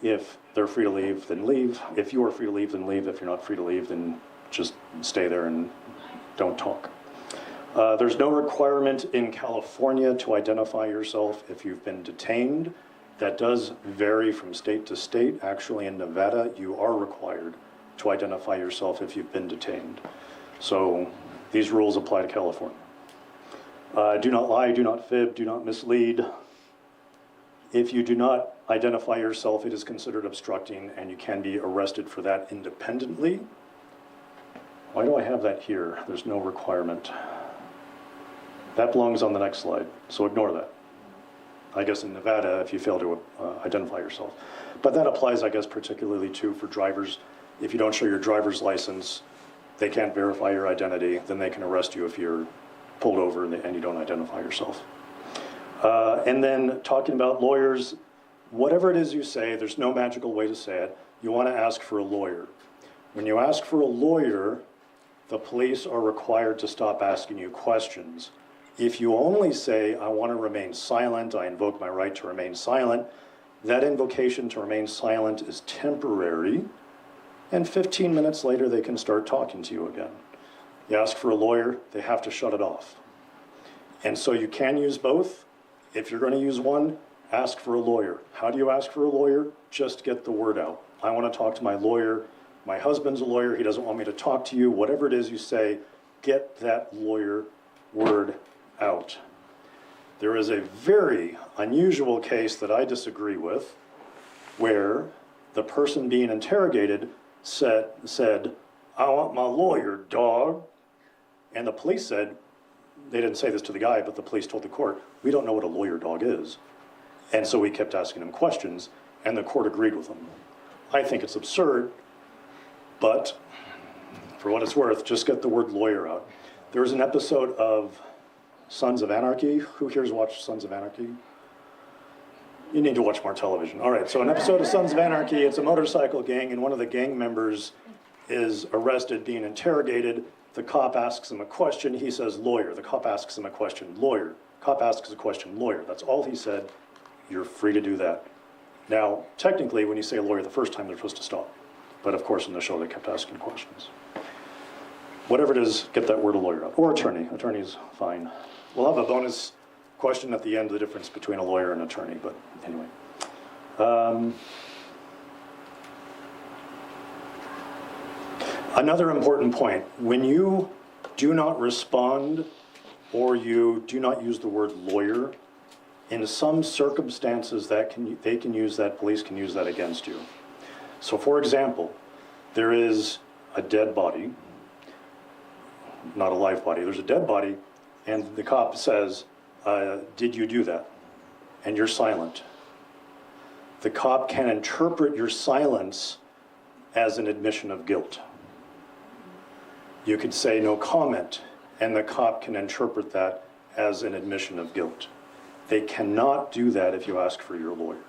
If they're free to leave, then leave. If you are free to leave, then leave. If you're not free to leave, then just stay there and don't talk. There's no requirement in California to identify yourself if you've been detained. That does vary from state to state. Actually, in Nevada, you are required to identify yourself if you've been detained. So these rules apply to California. Do not lie, do not fib, do not mislead. If you do not identify yourself, it is considered obstructing, and you can be arrested for that independently. Why do I have that here? There's no requirement. That belongs on the next slide, so ignore that. I guess in Nevada, if you fail to identify yourself. But that applies, I guess, particularly too for drivers. If you don't show your driver's license, they can't verify your identity, then they can arrest you if you're pulled over and you don't identify yourself. And then talking about lawyers, whatever it is you say, there's no magical way to say it. You want to ask for a lawyer. When you ask for a lawyer, the police are required to stop asking you questions. If you only say, I want to remain silent, I invoke my right to remain silent, that invocation to remain silent is temporary, and 15 minutes later they can start talking to you again. You ask for a lawyer, they have to shut it off. And so you can use both. If you're going to use one, ask for a lawyer. How do you ask for a lawyer? Just get the word out. I want to talk to my lawyer. My husband's a lawyer. He doesn't want me to talk to you. Whatever it is you say, get that lawyer word out. There is a very unusual case that I disagree with where the person being interrogated said, I want my lawyer, dog. And the police said, they didn't say this to the guy, but the police told the court, we don't know what a lawyer dog is. And so we kept asking him questions, and the court agreed with him. I think it's absurd, but for what it's worth, just get the word lawyer out. There was an episode of Sons of Anarchy. Who here's watched Sons of Anarchy? You need to watch more television. All right, so an episode of Sons of Anarchy, it's a motorcycle gang, and one of the gang members is arrested, being interrogated. The cop asks him a question, he says lawyer. The cop asks him a question, lawyer. Cop asks a question, lawyer. That's all he said. You're free to do that. Now, technically, when you say lawyer the first time, they're supposed to stop. But of course, in the show, they kept asking questions. Whatever it is, get that word a lawyer out. Or attorney. Attorney's fine. We'll have a bonus question at the end, the difference between a lawyer and attorney, but anyway. Another important point, when you do not respond or you do not use the word lawyer, in some circumstances police can use that against you. So for example, there is a dead body, not a live body, there's a dead body, and the cop says, did you do that? And you're silent. The cop can interpret your silence as an admission of guilt. You could say no comment, and the cop can interpret that as an admission of guilt. They cannot do that if you ask for your lawyer.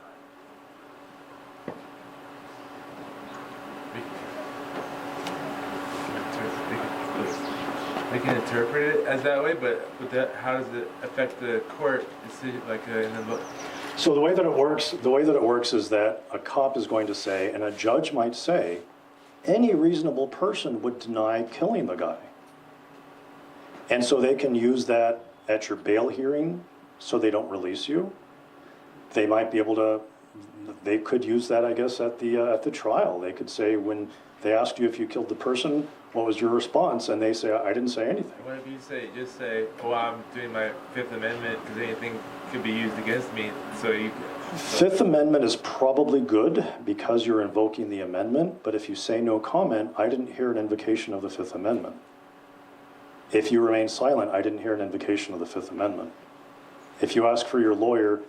They can interpret it as that way, but how does it affect the court decision? So the way that it works is that a cop is going to say, and a judge might say, any reasonable person would deny killing the guy. And so they can use that at your bail hearing so they don't release you. They might be able to, they could use that, I guess, at the trial. They could say, when they asked you if you killed the person, what was your response? And they say, I didn't say anything. What if you just say, oh, I'm doing my Fifth Amendment because anything could be used against me, Fifth Amendment is probably good because you're invoking the amendment, but if you say no comment, I didn't hear an invocation of the Fifth Amendment. If you remain silent, I didn't hear an invocation of the Fifth Amendment. If you ask for your lawyer,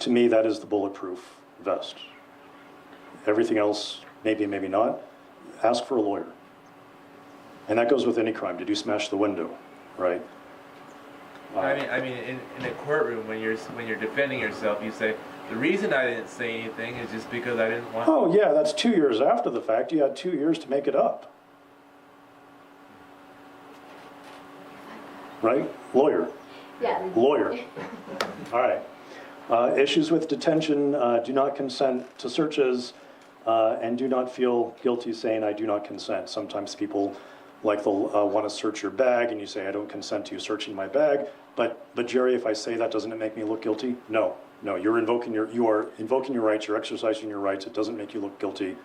to me, that is the bulletproof vest. Everything else, maybe, maybe not. Ask for a lawyer. And that goes with any crime. Did you smash the window, right? I mean, in a courtroom, when you're defending yourself, you say, the reason I didn't say anything is just because I didn't want to. Oh, yeah, that's 2 years after the fact. You had 2 years to make it up. Right? Lawyer. Yeah. Lawyer. All right. Issues with detention, do not consent to searches, and do not feel guilty saying, I do not consent. Sometimes people they'll want to search your bag, and you say, I don't consent to you searching my bag. But Jerry, if I say that, doesn't it make me look guilty? No, you are invoking your rights, you're exercising your rights. It doesn't make you look guilty.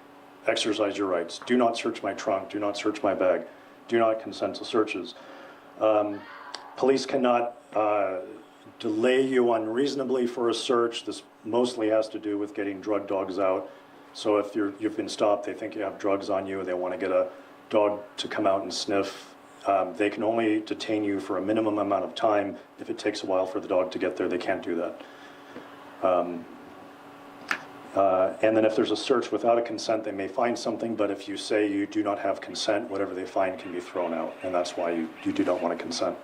Exercise your rights. Do not search my trunk, do not search my bag. Do not consent to searches. Police cannot delay you unreasonably for a search. This mostly has to do with getting drug dogs out. So if you've been stopped, they think you have drugs on you, they want to get a dog to come out and sniff. They can only detain you for a minimum amount of time. If it takes a while for the dog to get there, they can't do that. And then if there's a search without a consent, they may find something, but if you say you do not have consent, whatever they find can be thrown out, and that's why you do not want to consent.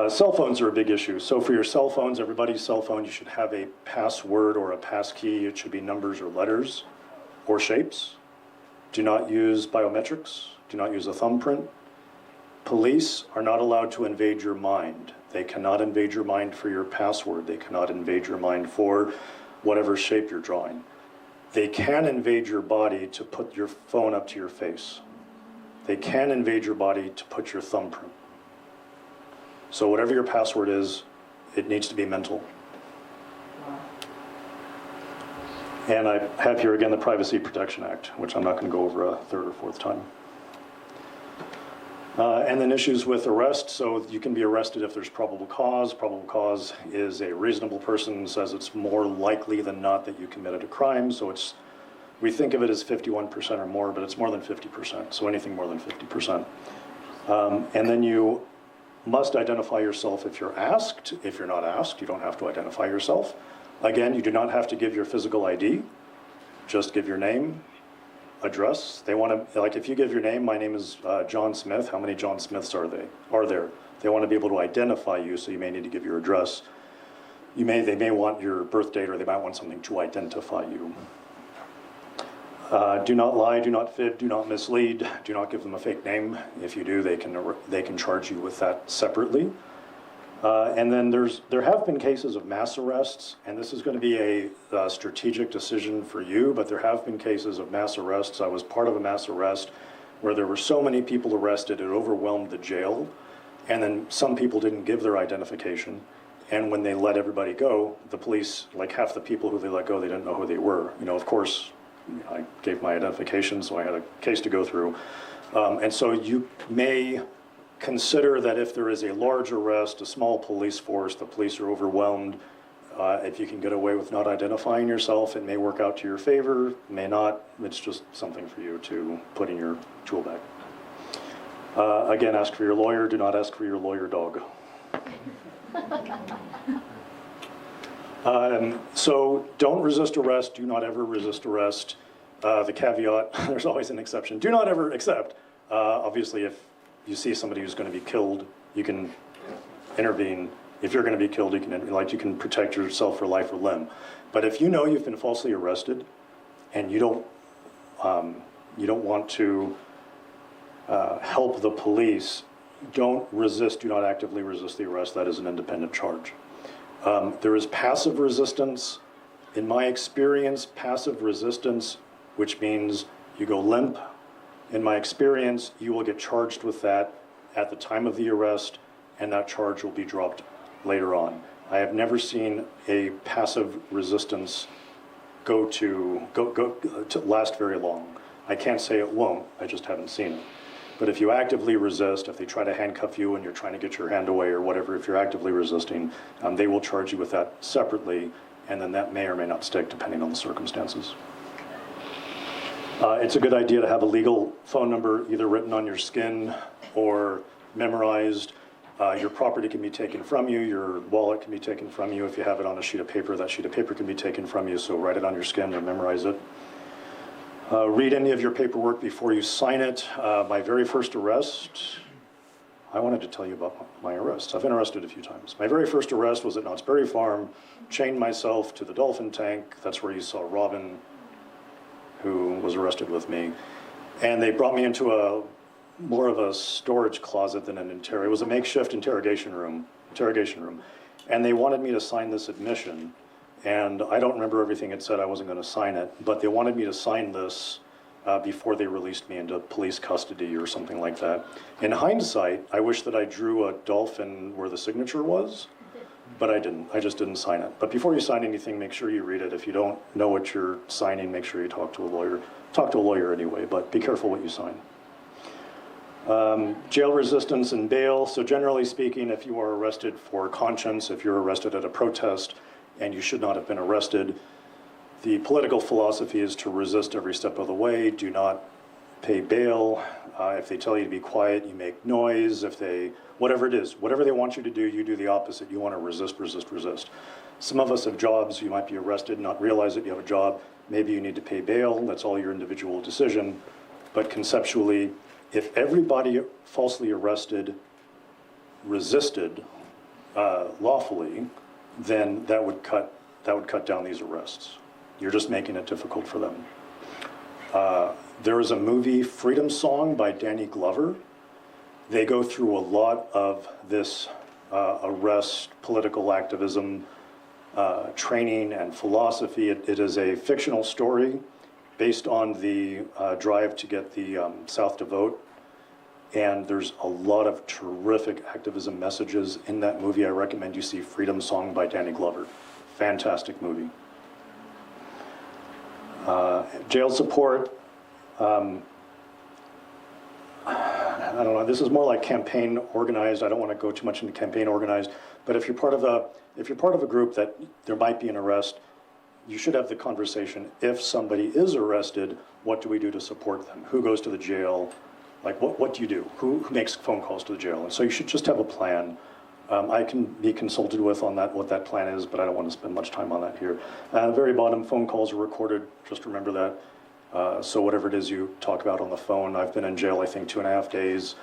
Cell phones are a big issue. So for your cell phones, everybody's cell phone, you should have a password or a passkey. It should be numbers or letters or shapes. Do not use biometrics. Do not use a thumbprint. Police are not allowed to invade your mind. They cannot invade your mind for your password. They cannot invade your mind for whatever shape you're drawing. They can invade your body to put your phone up to your face. They can invade your body to put your thumbprint. So whatever your password is, it needs to be mental. And I have here again the Privacy Protection Act, which I'm not going to go over a third or fourth time. And then issues with arrest. So you can be arrested if there's probable cause. Probable cause is a reasonable person says it's more likely than not that you committed a crime. So we think of it as 51% or more, but it's more than 50%. So anything more than 50%. And then you must identify yourself if you're asked. If you're not asked, you don't have to identify yourself. Again, you do not have to give your physical ID. Just give your name, address. They want to, like if you give your name, my name is John Smith. How many John Smiths are there? They want to be able to identify you, so you may need to give your address. They may want your birth date, or they might want something to identify you. Do not lie, do not fib, do not mislead, do not give them a fake name. If you do, they can charge you with that separately. And then there have been cases of mass arrests, and this is going to be a strategic decision for you, but there have been cases of mass arrests. I was part of a mass arrest where there were so many people arrested, it overwhelmed the jail, And then some people didn't give their identification. And when they let everybody go, the police, like half the people who they let go, they didn't know who they were. Of course, I gave my identification, so I had a case to go through. And so you may consider that if there is a large arrest, a small police force, the police are overwhelmed, if you can get away with not identifying yourself, it may work out to your favor, may not. It's just something for you to put in your tool bag. Again, ask for your lawyer. Do not ask for your lawyer dog. So don't resist arrest. Do not ever resist arrest. The caveat, there's always an exception. Do not ever accept. Obviously, if you see somebody who's going to be killed, you can intervene. If you're going to be killed, you can protect yourself for life or limb. But if you know you've been falsely arrested and you don't want to help the police, don't resist. Do not actively resist the arrest. That is an independent charge. There is passive resistance. In my experience, passive resistance, which means you go limp. In my experience, you will get charged with that at the time of the arrest, and that charge will be dropped later on. I have never seen a passive resistance go to last very long. I can't say it won't, I just haven't seen it. But if you actively resist, if they try to handcuff you and you're trying to get your hand away or whatever, if you're actively resisting, they will charge you with that separately, and then that may or may not stick depending on the circumstances. It's a good idea to have a legal phone number either written on your skin or memorized. Your property can be taken from you, your wallet can be taken from you. If you have it on a sheet of paper, that sheet of paper can be taken from you, so write it on your skin or memorize it. Read any of your paperwork before you sign it. My very first arrest, I wanted to tell you about my arrests. I've been arrested a few times. My very first arrest was at Knott's Berry Farm, chained myself to the dolphin tank. That's where you saw Robin, who was arrested with me. And they brought me into more of a storage closet than it was a makeshift interrogation room. And they wanted me to sign this admission. And I don't remember everything it said. I wasn't going to sign it, but they wanted me to sign this before they released me into police custody or something like that. In hindsight, I wish that I drew a dolphin where the signature was, but I didn't. I just didn't sign it. But before you sign anything, make sure you read it. If you don't know what you're signing, make sure you talk to a lawyer. Talk to a lawyer anyway, but be careful what you sign. Jail resistance and bail. So generally speaking, if you are arrested for conscience, if you're arrested at a protest, and you should not have been arrested, the political philosophy is to resist every step of the way. Do not pay bail. If they tell you to be quiet, you make noise. Whatever it is, whatever they want you to do, you do the opposite. You want to resist, resist, resist. Some of us have jobs. You might be arrested, not realize that you have a job. Maybe you need to pay bail. That's all your individual decision. But conceptually, if everybody falsely arrested resisted lawfully, then that would cut down these arrests. You're just making it difficult for them. There is a movie, Freedom Song, by Danny Glover. They go through a lot of this arrest, political activism, training, and philosophy. It is a fictional story based on the drive to get the South to vote. And there's a lot of terrific activism messages in that movie. I recommend you see Freedom Song by Danny Glover. Fantastic movie. Jail support. I don't know, this is more like campaign organized. I don't want to go too much into campaign organized, but if you're part of a group that there might be an arrest, you should have the conversation. If somebody is arrested, what do we do to support them? Who goes to the jail? Like, what do you do? Who makes phone calls to the jail? And so you should just have a plan. I can be consulted with on that, what that plan is, but I don't want to spend much time on that here. At the very bottom, phone calls are recorded. Just remember that. So whatever it is you talk about on the phone, I've been in jail, I think, 2.5 days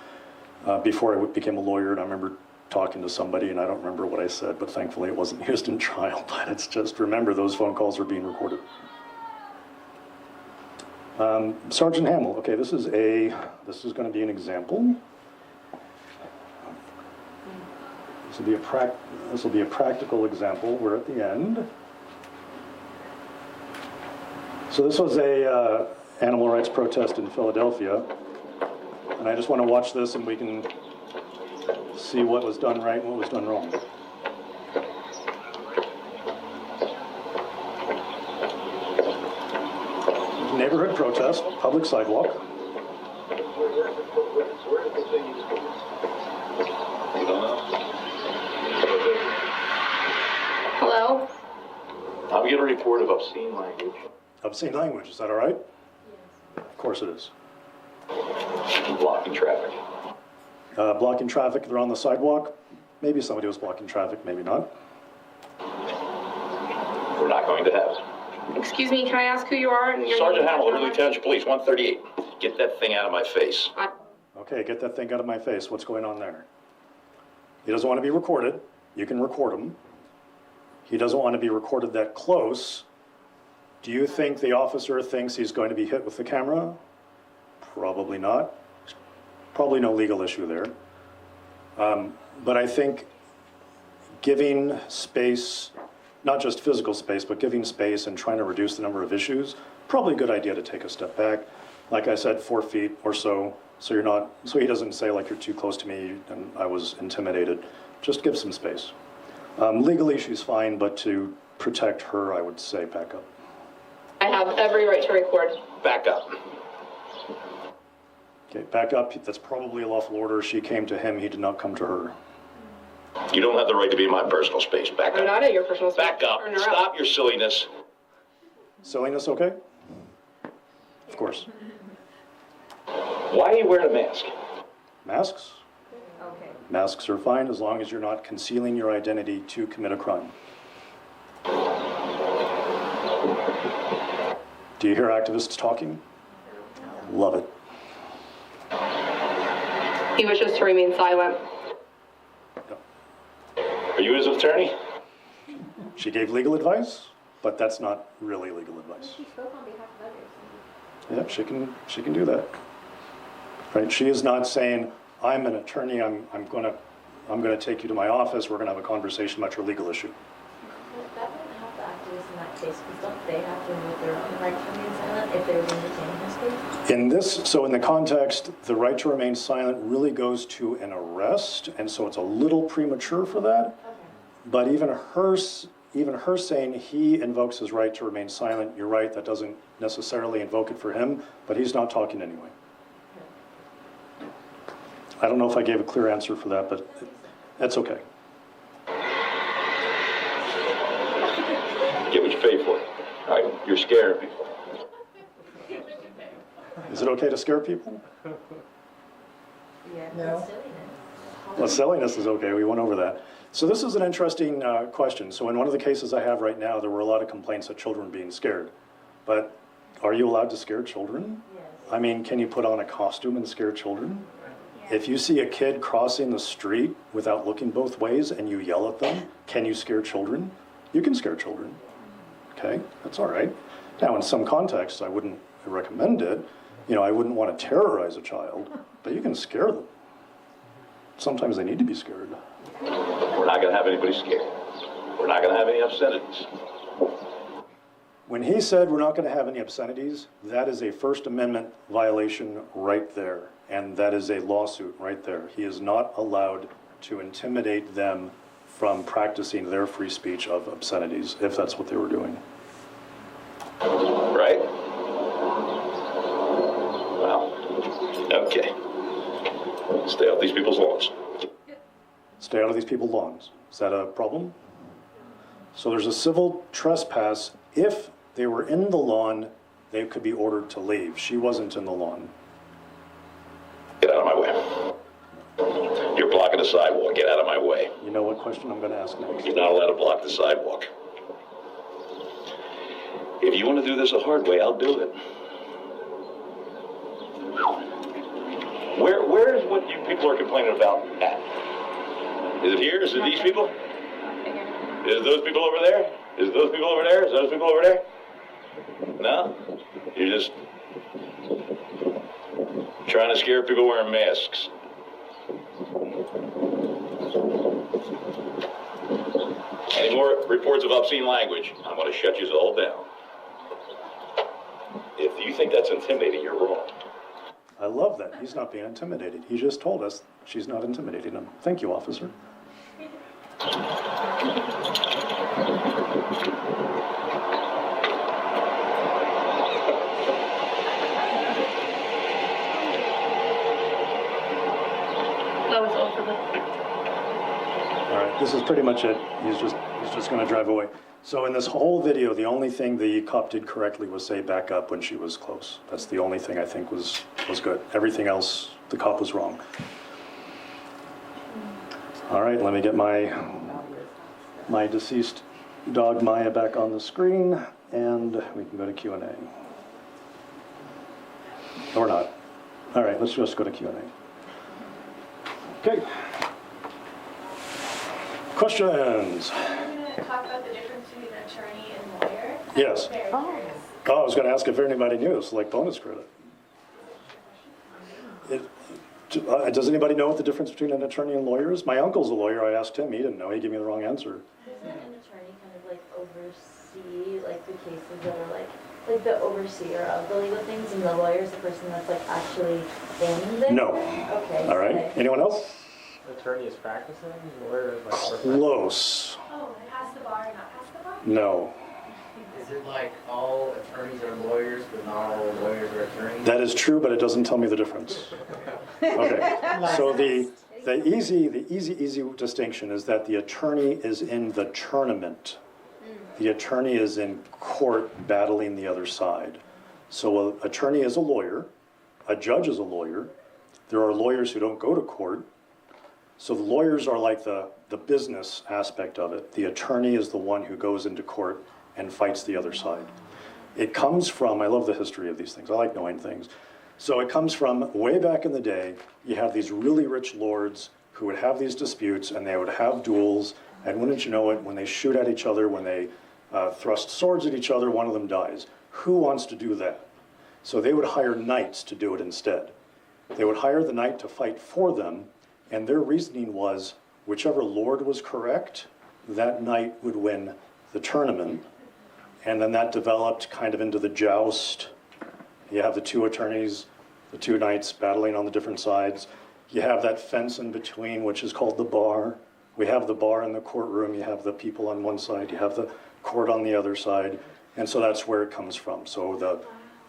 before I became a lawyer, and I remember talking to somebody, and I don't remember what I said, but thankfully it wasn't used in trial. But it's just, remember, those phone calls are being recorded. Sergeant Hamill, okay, this is going to be an example. This will be a practical example. We're at the end. So this was a animal rights protest in Philadelphia, and I just want to watch this, and we can see what was done right and what was done wrong. Neighborhood protest, public sidewalk. Hello? I'm getting a report of obscene language. Obscene language, is that all right? Of course it is. Blocking traffic. Blocking traffic, they're on the sidewalk. Maybe somebody was blocking traffic, maybe not. We're not going to have it. Excuse me, can I ask who you are? And your Sergeant name? Hamill, Early Township Police, 138. Get that thing out of my face. Okay, get that thing out of my face. What's going on there? He doesn't want to be recorded. You can record him. He doesn't want to be recorded that close. Do you think the officer thinks he's going to be hit with the camera? Probably not. Probably no legal issue there. But I think giving space, not just physical space, but giving space and trying to reduce the number of issues, probably a good idea to take a step back. Like I said, 4 feet or so, so he doesn't say like you're too close to me and I was intimidated. Just give some space. Legally, she's fine, but to protect her, I would say back up. I have every right to record. Back up. Okay, back up. That's probably a lawful order. She came to him. He did not come to her. You don't have the right to be in my personal space. Back I'm up. not at your personal space. Back up. Turn around. Stop your silliness. Silliness, okay? Of course. Why are you wearing a mask? Masks? Okay. Masks are fine as long as you're not concealing your identity to commit a crime. Do you hear activists talking? Love it. He was just to remain silent. Are you his attorney? She gave legal advice, but that's not really legal advice. She spoke on behalf of others. Yeah, she can do that. Right? She is not saying, I'm an attorney, I'm gonna take you to my office, we're gonna have a conversation about your legal issue. That wouldn't help the activists in that case, because don't they have to remove their own right to remain silent if they were maintaining their space? In this, so in the context, the right to remain silent really goes to an arrest, and so it's a little premature for that. Okay. But even her saying he invokes his right to remain silent, you're right, that doesn't necessarily invoke it for him, but he's not talking anyway. I don't know if I gave a clear answer for that, but that's okay. Get what you pay for. All right, you're scaring people. Is it okay to scare people? Yeah, No. that's silliness. Well, silliness is okay, we went over that. So this is an interesting question. So in one of the cases I have right now, there were a lot of complaints of children being scared. But are you allowed to scare children? Yes. I mean, can you put on a costume and scare children? If you see a kid crossing the street without looking both ways and you yell at them, can you scare children? You can scare children. Okay, that's all right. Now, in some contexts, I wouldn't recommend it. You know, I wouldn't want to terrorize a child, but you can scare them. Sometimes they need to be scared. We're not going to have anybody scared. We're not going to have any obscenities. When he said we're not going to have any obscenities, that is a First Amendment violation right there. And that is a lawsuit right there. He is not allowed to intimidate them from practicing their free speech of obscenities, if that's what they were doing. Right? Well, okay. Stay off these people's lawns. Stay out of these people's lawns. Is that a problem? So there's a civil trespass. If they were in the lawn, they could be ordered to leave. She wasn't in the lawn. Get out of my way. You're blocking the sidewalk. Get out of my way. You know what question I'm going to ask next? You're not allowed to block the sidewalk. If you want to do this a hard way, I'll do it. Where is what you people are complaining about at? Is it here? Is it these people? Is it those people over there? Is it those people over there? Is it those people over there? No? You're just trying to scare people wearing masks. Any more reports of obscene language? I'm going to shut you all down. If you think that's intimidating, you're wrong. I love that. He's not being intimidated. He just told us she's not intimidating him. Thank you, officer. That was all for the. All right, this is pretty much it. He's just going to drive away. So in this whole video, the only thing the cop did correctly was say back up when she was close. That's the only thing I think was good. Everything else, the cop was wrong. All right, let me get my deceased dog Maya back on the screen, and we can go to Q&A. Or not. All right, let's just go to Q&A. Okay. Questions? I'm going to talk about the difference between an attorney and lawyer. Yes. Very curious. Oh, I was going to ask if anybody knew. It's like bonus credit. Does anybody know what the difference between an attorney and lawyer is? My uncle's a lawyer. I asked him. He didn't know. He gave me the wrong answer. Doesn't an attorney kind of like oversee like the cases that are like the overseer of the legal things, and the lawyer is the person that's like actually in there? No. Okay. All right. okay. Anyone else? Attorney is practicing, lawyer is like. Close. Oh, and pass the bar and not pass the bar? No. Is it like all attorneys are lawyers, but not all lawyers are attorneys? That is true, but it doesn't tell me the difference. Okay. So the easy distinction is that the attorney is in the tournament. The attorney is in court battling the other side. So an attorney is a lawyer, a judge is a lawyer. There are lawyers who don't go to court. So the lawyers are like the business aspect of it. The attorney is the one who goes into court and fights the other side. It comes from, I love the history of these things. I like knowing things. So it comes from way back in the day, you have these really rich lords who would have these disputes and they would have duels. And wouldn't you know it, when they shoot at each other, when they thrust swords at each other, one of them dies. Who wants to do that? So they would hire knights to do it instead. They would hire the knight to fight for them, and their reasoning was whichever lord was correct, that knight would win the tournament. And then that developed kind of into the joust. You have the two attorneys, the two knights battling on the different sides. You have that fence in between, which is called the bar. We have the bar in the courtroom. You have the people on one side. You have the court on the other side. And so that's where it comes from. So the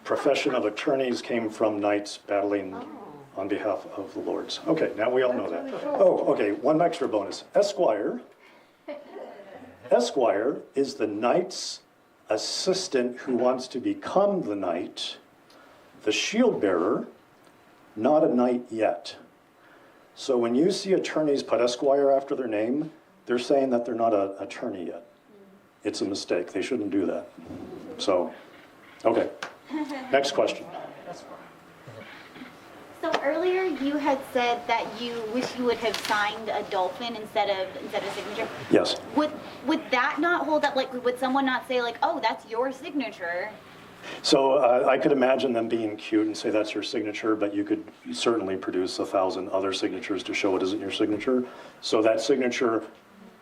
profession of attorneys came from knights battling on behalf of the lords. Okay, now we all know that. Oh, okay, one extra bonus. Esquire. Esquire is the knight's assistant who wants to become the knight. The shield bearer, not a knight yet. So when you see attorneys put Esquire after their name, they're saying that they're not an attorney yet. It's a mistake. They shouldn't do that. So, okay. Next question. So earlier you had said that you wish you would have signed a dolphin instead of signature. Yes. Would that not hold up? Like, would someone not say like, oh, that's your signature? So I could imagine them being cute and say that's your signature, but you could certainly produce 1,000 other signatures to show it isn't your signature. So that signature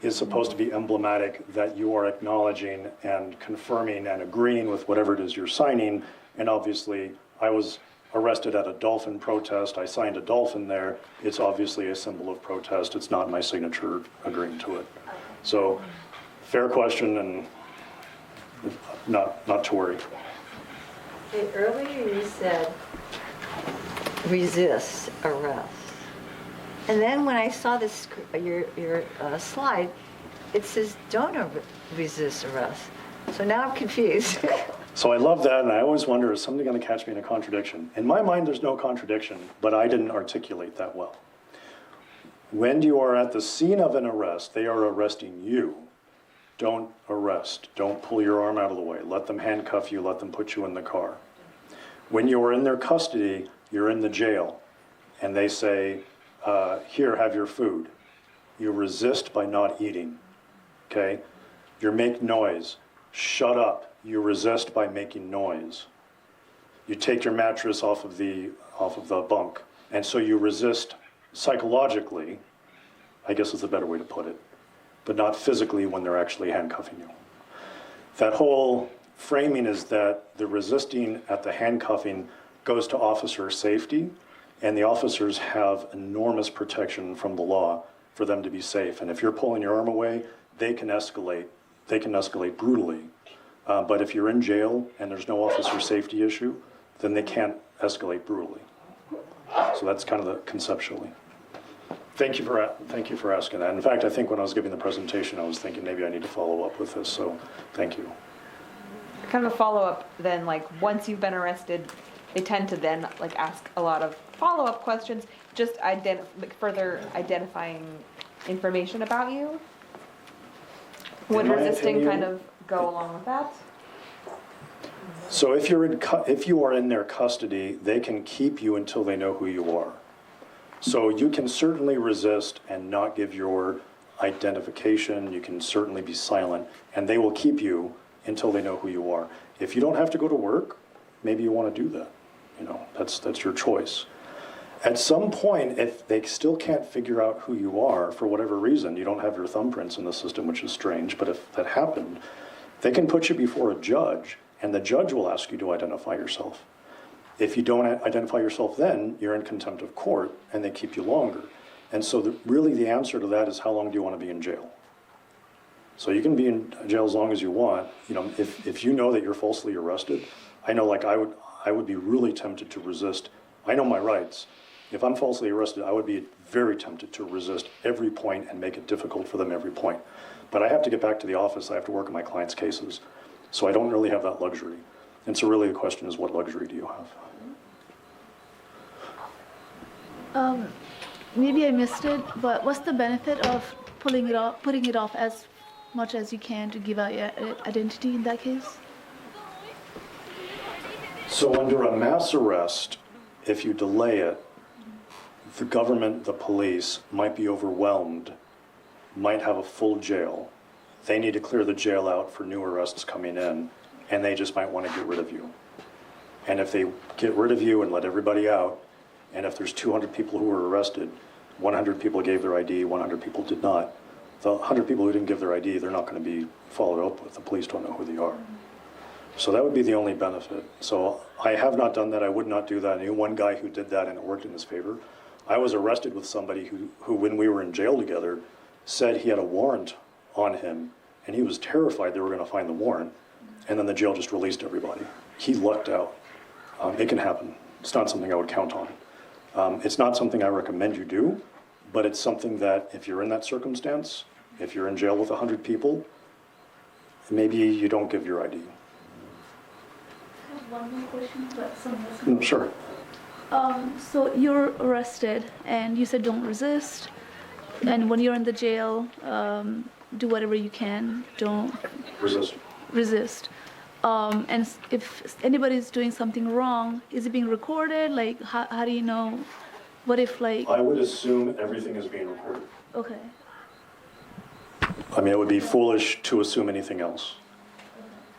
is supposed to be emblematic that you are acknowledging and confirming and agreeing with whatever it is you're signing. And obviously, I was arrested at a dolphin protest. I signed a dolphin there. It's obviously a symbol of protest. It's not my signature agreeing to it. So, fair question, and not to worry. Okay, earlier you said resist arrest. And then when I saw this, your slide, it says don't resist arrest. So now I'm confused. So I love that, and I always wonder, is somebody going to catch me in a contradiction? In my mind, there's no contradiction, but I didn't articulate that well. When you are at the scene of an arrest, they are arresting you. Don't arrest. Don't pull your arm out of the way. Let them handcuff you. Let them put you in the car. When you are in their custody, you're in the jail, and they say, here, have your food. You resist by not eating, okay? You make noise. Shut up. You resist by making noise. You take your mattress off of the bunk, and so you resist psychologically, I guess is a better way to put it, but not physically when they're actually handcuffing you. That whole framing is that the resisting at the handcuffing goes to officer safety, and the officers have enormous protection from the law for them to be safe. And if you're pulling your arm away, they can escalate brutally. But if you're in jail and there's no officer safety issue, then they can't escalate brutally. So that's kind of the conceptually. Thank you for asking that. In fact, I think when I was giving the presentation, I was thinking maybe I need to follow up with this, so thank you. Kind of a follow-up then, like, once you've been arrested, they tend to then, like, ask a lot of follow-up questions, just further identifying information about you? Would In my resisting opinion- kind of go along with that? So if you are in their custody, they can keep you until they know who you are. So you can certainly resist and not give your identification. You can certainly be silent, and they will keep you until they know who you are. If you don't have to go to work, maybe you want to do that. You know, that's your choice. At some point, if they still can't figure out who you are for whatever reason, you don't have your thumbprints in the system, which is strange, but if that happened, they can put you before a judge, and the judge will ask you to identify yourself. If you don't identify yourself then, you're in contempt of court, and they keep you longer. And so really the answer to that is, how long do you want to be in jail? So you can be in jail as long as you want. You know, if you know that you're falsely arrested, I know, like, I would be really tempted to resist. I know my rights. If I'm falsely arrested, I would be very tempted to resist every point and make it difficult for them every point. But I have to get back to the office. I have to work on my clients' cases. So I don't really have that luxury. And so really the question is, what luxury do you have? Maybe I missed it, but what's the benefit of putting it off as much as you can to give out your identity in that case? So under a mass arrest, if you delay it, the government, the police, might be overwhelmed, might have a full jail. They need to clear the jail out for new arrests coming in, and they just might want to get rid of you. And if they get rid of you and let everybody out, and if there's 200 people who were arrested, 100 people gave their ID, 100 people did not. The 100 people who didn't give their ID, they're not going to be followed up with. The police don't know who they are. So that would be the only benefit. So I have not done that. I would not do that. I knew one guy who did that and it worked in his favor. I was arrested with somebody who when we were in jail together, said he had a warrant on him, and he was terrified they were going to find the warrant, and then the jail just released everybody. He lucked out. It can happen. It's not something I would count on. It's not something I recommend you do, but it's something that if you're in that circumstance, if you're in jail with 100 people, maybe you don't give your ID. I have one more question, but someone else. Sure. So you're arrested, and you said don't resist. And when you're in the jail, do whatever you can. Don't resist. And if anybody's doing something wrong, is it being recorded? Like, how do you know? What if, like... I would assume everything is being recorded. Okay. I mean, it would be foolish to assume anything else.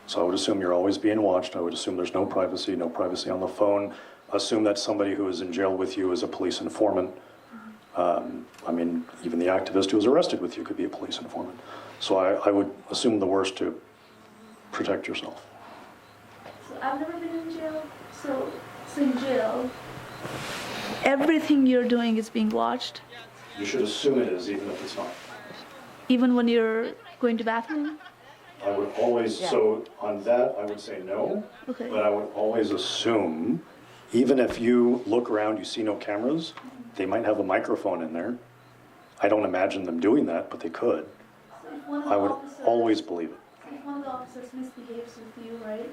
So I would assume you're always being watched. I would assume there's no privacy on the phone. Assume that somebody who is in jail with you is a police informant. I mean, even the activist who was arrested with you could be a police informant. So I would assume the worst to protect yourself. So I've never been in jail. So in jail, everything you're doing is being watched? You should assume it is, even if it's not. Even when you're going to bathroom? I would always, so on that, I would say no. Okay. But I would always assume, even if you look around, you see no cameras, they might have a microphone in there. I don't imagine them doing that, but they could. So if one of the I would officers- always believe it. If one of the officers misbehaves with you, right?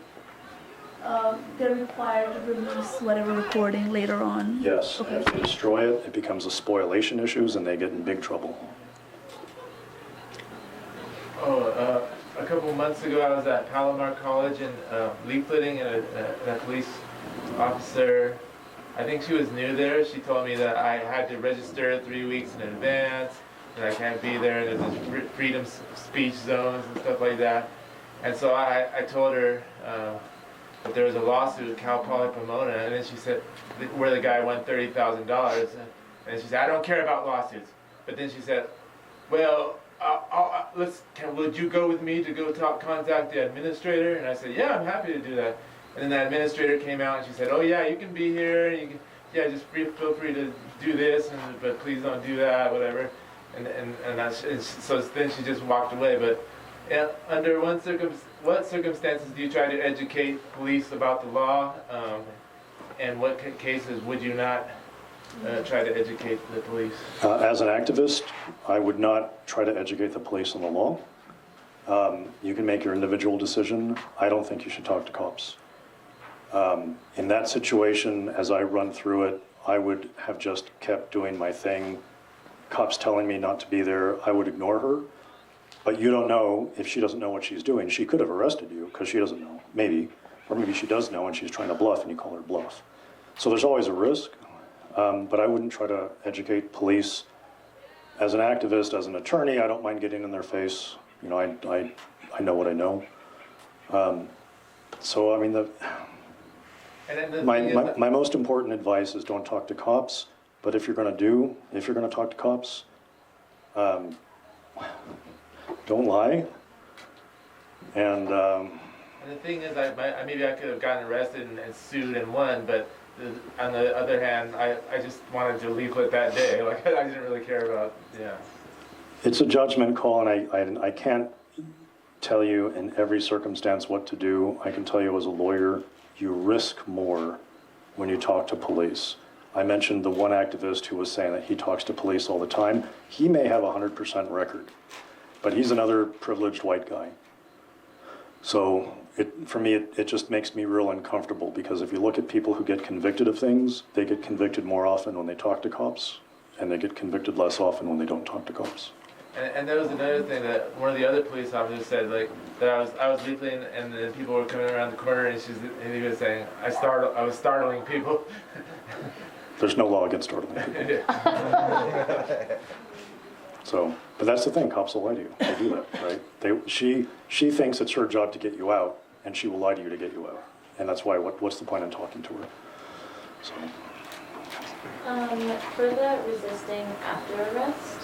They're required to release whatever recording later on. Yes, Okay. if they destroy it, it becomes a spoliation issues and they get in big trouble. A couple of months ago, I was at Palomar College and leafleting, and a police officer, I think she was new there, she told me that I had to register 3 weeks in advance, and I can't be there, and there's this freedom speech zones and stuff like that. And so I told her that there was a lawsuit with Cal Poly Pomona, and then she said, where the guy won $30,000, and she said, I don't care about lawsuits. But then she said, well, would you go with me to go contact the administrator? And I said, yeah, I'm happy to do that. And then the administrator came out and she said, oh yeah, you can be here, and you can, yeah, just feel free to do this, but please don't do that, whatever. And so then she just walked away. But under what circumstances do you try to educate police about the law? And what cases would you not try to educate the police? As an activist, I would not try to educate the police on the law. You can make your individual decision. I don't think you should talk to cops. In that situation, as I run through it, I would have just kept doing my thing. Cops telling me not to be there, I would ignore her. But you don't know if she doesn't know what she's doing. She could have arrested you because she doesn't know, maybe. Or maybe she does know and she's trying to bluff and you call her bluff. So there's always a risk, but I wouldn't try to educate police. As an activist, as an attorney, I don't mind getting in their face. You know, I know what I know. So, I mean, my most important advice is don't talk to cops, but if you're going to talk to cops, don't lie. And the thing is, maybe I could have gotten arrested and sued and won, but on the other hand, I just wanted to leaflet that day. Like, I didn't really care about, yeah. It's a judgment call, and I can't tell you in every circumstance what to do. I can tell you as a lawyer, you risk more when you talk to police. I mentioned the one activist who was saying that he talks to police all the time. He may have a 100% record, but he's another privileged white guy. So for me, it just makes me real uncomfortable, because if you look at people who get convicted of things, they get convicted more often when they talk to cops, and they get convicted less often when they don't talk to cops. And there was another thing that one of the other police officers said, like, that I was leafleting and then people were coming around the corner and he was saying, I was startling people. There's no law against startling people. So, but that's the thing, cops will lie to you. They do that, right? She thinks it's her job to get you out, and she will lie to you to get you out. And that's why, what's the point in talking to her? So. For the resisting after arrest,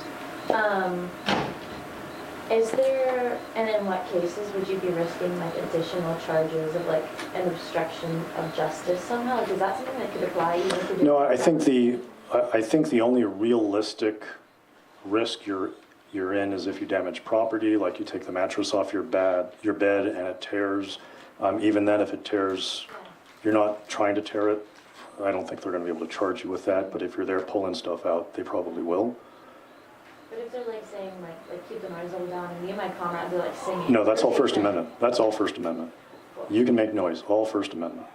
is there, and in what cases would you be risking like additional charges of like an obstruction of justice somehow? Like, is that something that could apply even if you're No, I think the only realistic risk you're in is if you damage property, like you take the mattress off your bed and it tears. Even then, if it tears, you're not trying to tear it. I don't think they're going to be able to charge you with that, but if you're there pulling stuff out, they probably will. But if they're like saying like keep the noise level down, and me and my comrades are like singing. No, that's all First Amendment. That's all First Amendment. You can make noise, all First Amendment.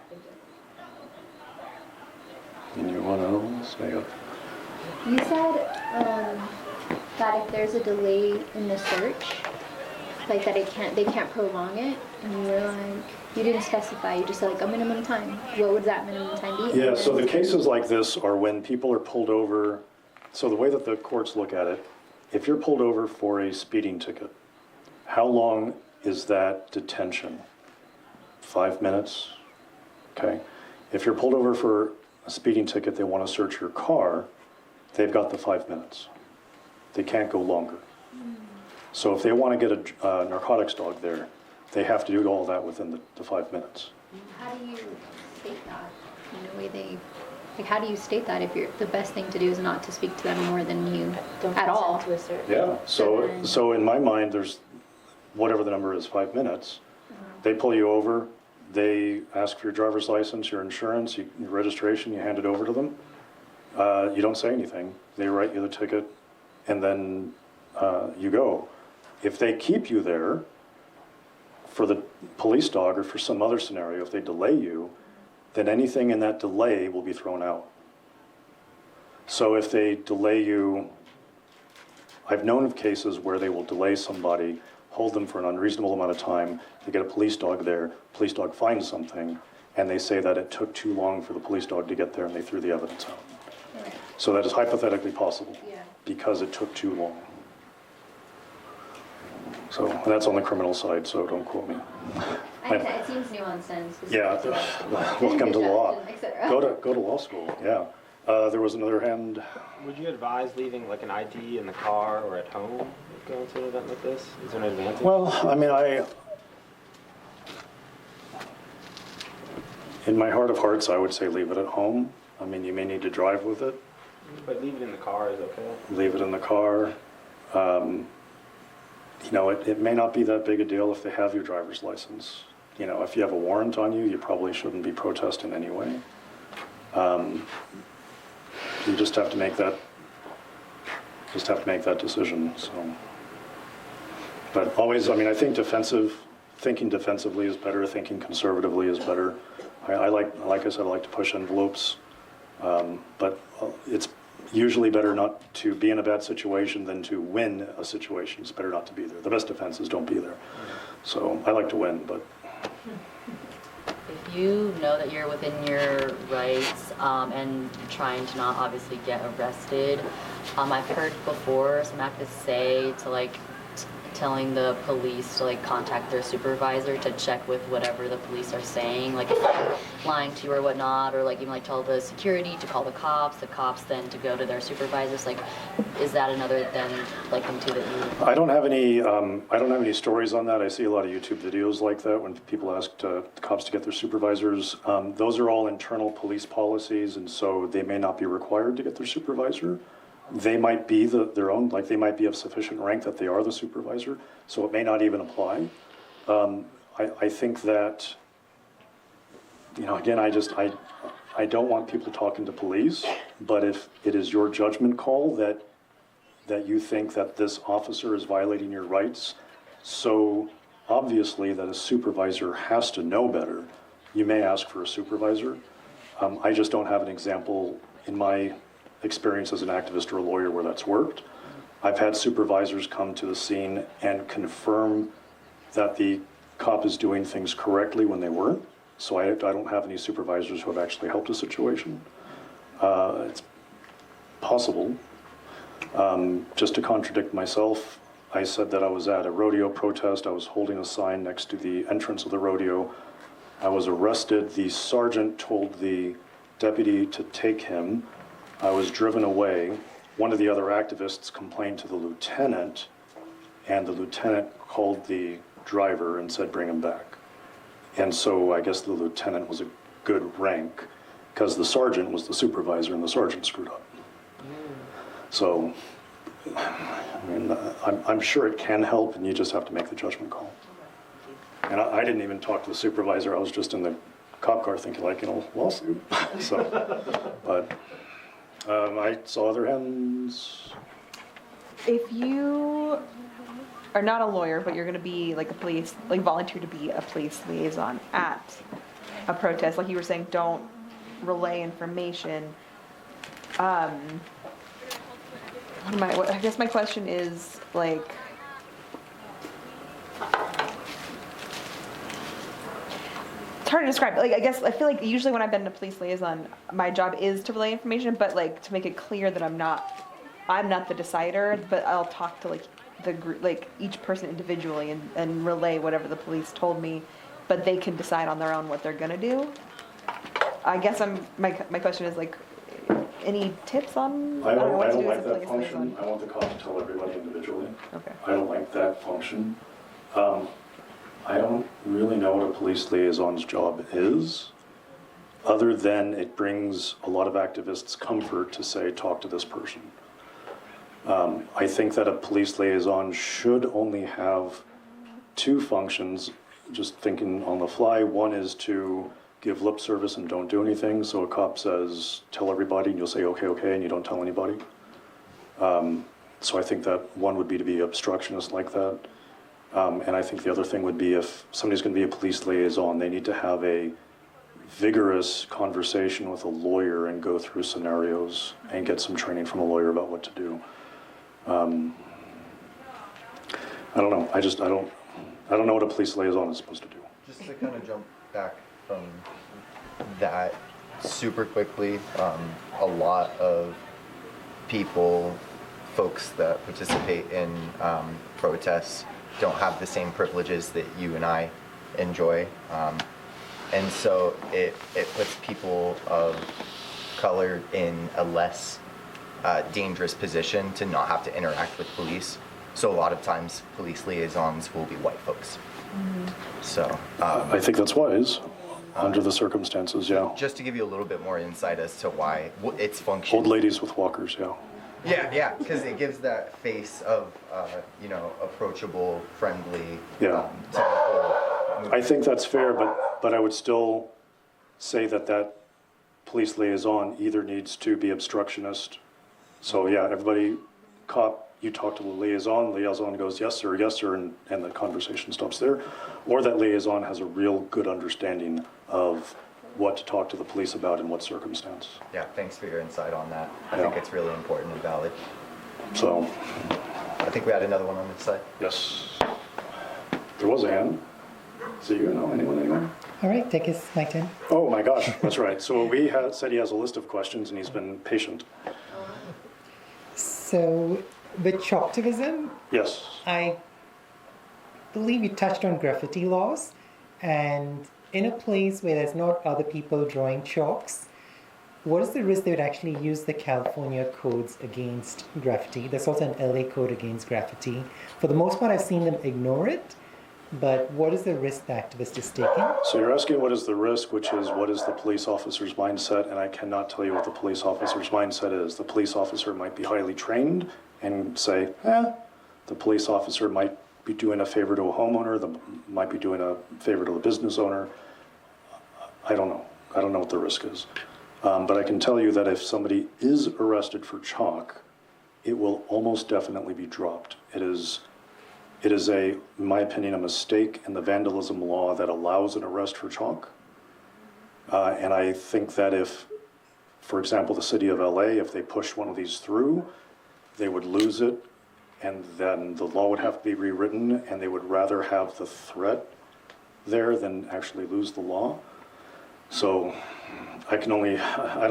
And you want to stay up? You said that if there's a delay in the search, like that they can't prolong it, and you were like, you didn't specify, you just said like a minimum time. What would that minimum time be? Yeah, so the cases like this are when people are pulled over. So the way that the courts look at it, if you're pulled over for a speeding ticket, how long is that detention? 5 minutes? Okay. If you're pulled over for a speeding ticket, they want to search your car, they've got the 5 minutes. They can't go longer. So if they want to get a narcotics dog there, they have to do all that within the 5 minutes. How do you state that in a way how do you state that if the best thing to do is not to speak to them more than you at all? To a certain Yeah, so in my mind, there's whatever the number is, 5 minutes. They pull you over, they ask for your driver's license, your insurance, your registration, you hand it over to them. You don't say anything. They write you the ticket, and then you go. If they keep you there for the police dog or for some other scenario, if they delay you, then anything in that delay will be thrown out. So if they delay you, I've known of cases where they will delay somebody, hold them for an unreasonable amount of time, they get a police dog there, police dog finds something, and they say that it took too long for the police dog to get there and they threw the evidence out. Right. So that is hypothetically possible, Yeah. because it took too long. So, and that's on the criminal side, so don't quote me. It seems nuanced and specific. Yeah, welcome to law. Go to law school, yeah. There was another hand. Would you advise leaving like an ID in the car or at home going to an event like this? Is there an advantage? Well, I mean, In my heart of hearts, I would say leave it at home. I mean, you may need to drive with it, But leave it in the car is okay. leave it in the car. You know, it may not be that big a deal if they have your driver's license. You know, if you have a warrant on you, you probably shouldn't be protesting anyway. You just have to make that decision, so. But always, I mean, I think thinking defensively is better, thinking conservatively is better. I like I said, I like to push envelopes, but it's usually better not to be in a bad situation than to win a situation. It's better not to be there. The best defense is don't be there. So I like to win, but. If you know that you're within your rights and trying to not obviously get arrested, I've heard before some activists say to like telling the police to like contact their supervisor to check with whatever the police are saying, like if they're lying to you or whatnot, or like even like tell the security to call the cops then to go to their supervisors. Like, is that another than like them too that you? I don't have any stories on that. I see a lot of YouTube videos like that when people ask the cops to get their supervisors. Those are all internal police policies, and so they may not be required to get their supervisor. They might be their own, like they might be of sufficient rank that they are the supervisor, so it may not even apply. I think that, you know, again, I don't want people talking to police, but if it is your judgment call that you think that this officer is violating your rights, so obviously that a supervisor has to know better, you may ask for a supervisor. I just don't have an example in my experience as an activist or a lawyer where that's worked. I've had supervisors come to the scene and confirm that the cop is doing things correctly when they weren't. So I don't have any supervisors who have actually helped a situation. It's possible. Just to contradict myself, I said that I was at a rodeo protest. I was holding a sign next to the entrance of the rodeo. I was arrested. The sergeant told the deputy to take him. I was driven away. One of the other activists complained to the lieutenant, and the lieutenant called the driver and said, bring him back. And so I guess the lieutenant was a good rank because the sergeant was the supervisor and the sergeant screwed up. So, I mean, I'm sure it can help, and you just have to make the judgment call. And I didn't even talk to the supervisor. I was just in the cop car thinking like, you know, lawsuit. So, but I saw other hands. If you are not a lawyer, but you're going to be like a police, like volunteer to be a police liaison at a protest, like you were saying, don't relay information. I guess my question is like, it's hard to describe. Like, I feel like usually when I've been a police liaison, my job is to relay information, but like to make it clear that I'm not the decider, but I'll talk to like the group, like each person individually and relay whatever the police told me, but they can decide on their own what they're gonna do. I guess my question is like, any tips on I what to don't do like as a that police function. liaison? I want the cop to tell everybody individually. Okay. I don't like that function. I don't really know what a police liaison's job is, other than it brings a lot of activists comfort to say, talk to this person. I think that a police liaison should only have two functions, just thinking on the fly. One is to give lip service and don't do anything. So a cop says, tell everybody, and you'll say, okay, okay, and you don't tell anybody. So I think that one would be to be obstructionist like that. And I think the other thing would be if somebody's going to be a police liaison, they need to have a vigorous conversation with a lawyer and go through scenarios and get some training from a lawyer about what to do. I don't know. I don't know what a police liaison is supposed to do. Just to kind of jump back from that super quickly, a lot of people, folks that participate in protests don't have the same privileges that you and I enjoy. And so it puts people of color in a less dangerous position to not have to interact with police. So a lot of times police liaisons will be white folks. Mm-hmm. So I think that's wise. Under the circumstances, yeah. Just to give you a little bit more insight as to why its function. Old ladies with walkers, yeah. Yeah, because it gives that face of, approachable, friendly. Yeah. To the whole I think that's fair, but I would still say that police liaison either needs to be obstructionist. So yeah, everybody, cop, you talk to the liaison goes, yes, sir, and the conversation stops there. Or that liaison has a real good understanding of what to talk to the police about in what circumstance. Yeah, thanks for your insight on that. I Yeah. think it's really important and valid. So, I think we had another one on this side. yes. There was a hand. Is it you? No, anyone? All right, take his my turn. Oh my gosh, that's right. So we had said he has a list of questions and he's been patient. So, with Chalktivism, Yes. I believe you touched on graffiti laws, and in a place where there's not other people drawing chalks, what is the risk they would actually use the California codes against graffiti? There's also an LA code against graffiti. For the most part, I've seen them ignore it, but what is the risk the activist is taking? So you're asking what is the risk, which is what is the police officer's mindset, and I cannot tell you what the police officer's mindset is. The police officer might be highly trained and say, the police officer might be doing a favor to a homeowner, might be doing a favor to a business owner. I don't know. I don't know what the risk is. But I can tell you that if somebody is arrested for chalk, it will almost definitely be dropped. It is in my opinion, a mistake in the vandalism law that allows an arrest for chalk. And I think that if, for example, the city of LA, if they push one of these through, they would lose it, and then the law would have to be rewritten, and they would rather have the threat there than actually lose the law. So I don't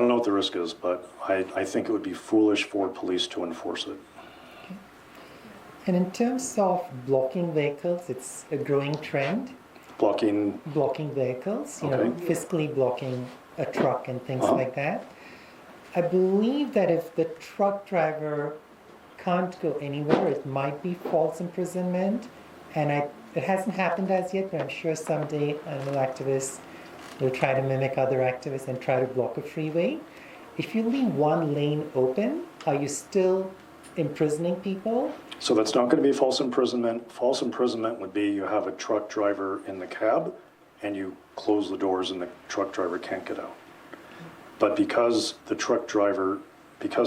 know what the risk is, but I think it would be foolish for police to enforce it. And in terms of blocking vehicles, it's a growing trend. Blocking Vehicles, Okay. physically blocking a truck and things like that. I believe that if the truck driver can't go anywhere, it might be false imprisonment. And it hasn't happened as yet, but I'm sure someday animal activists will try to mimic other activists and try to block a freeway. If you leave one lane open, are you still imprisoning people? So that's not going to be false imprisonment. False imprisonment would be you have a truck driver in the cab and you close the doors and the truck driver can't get out. But because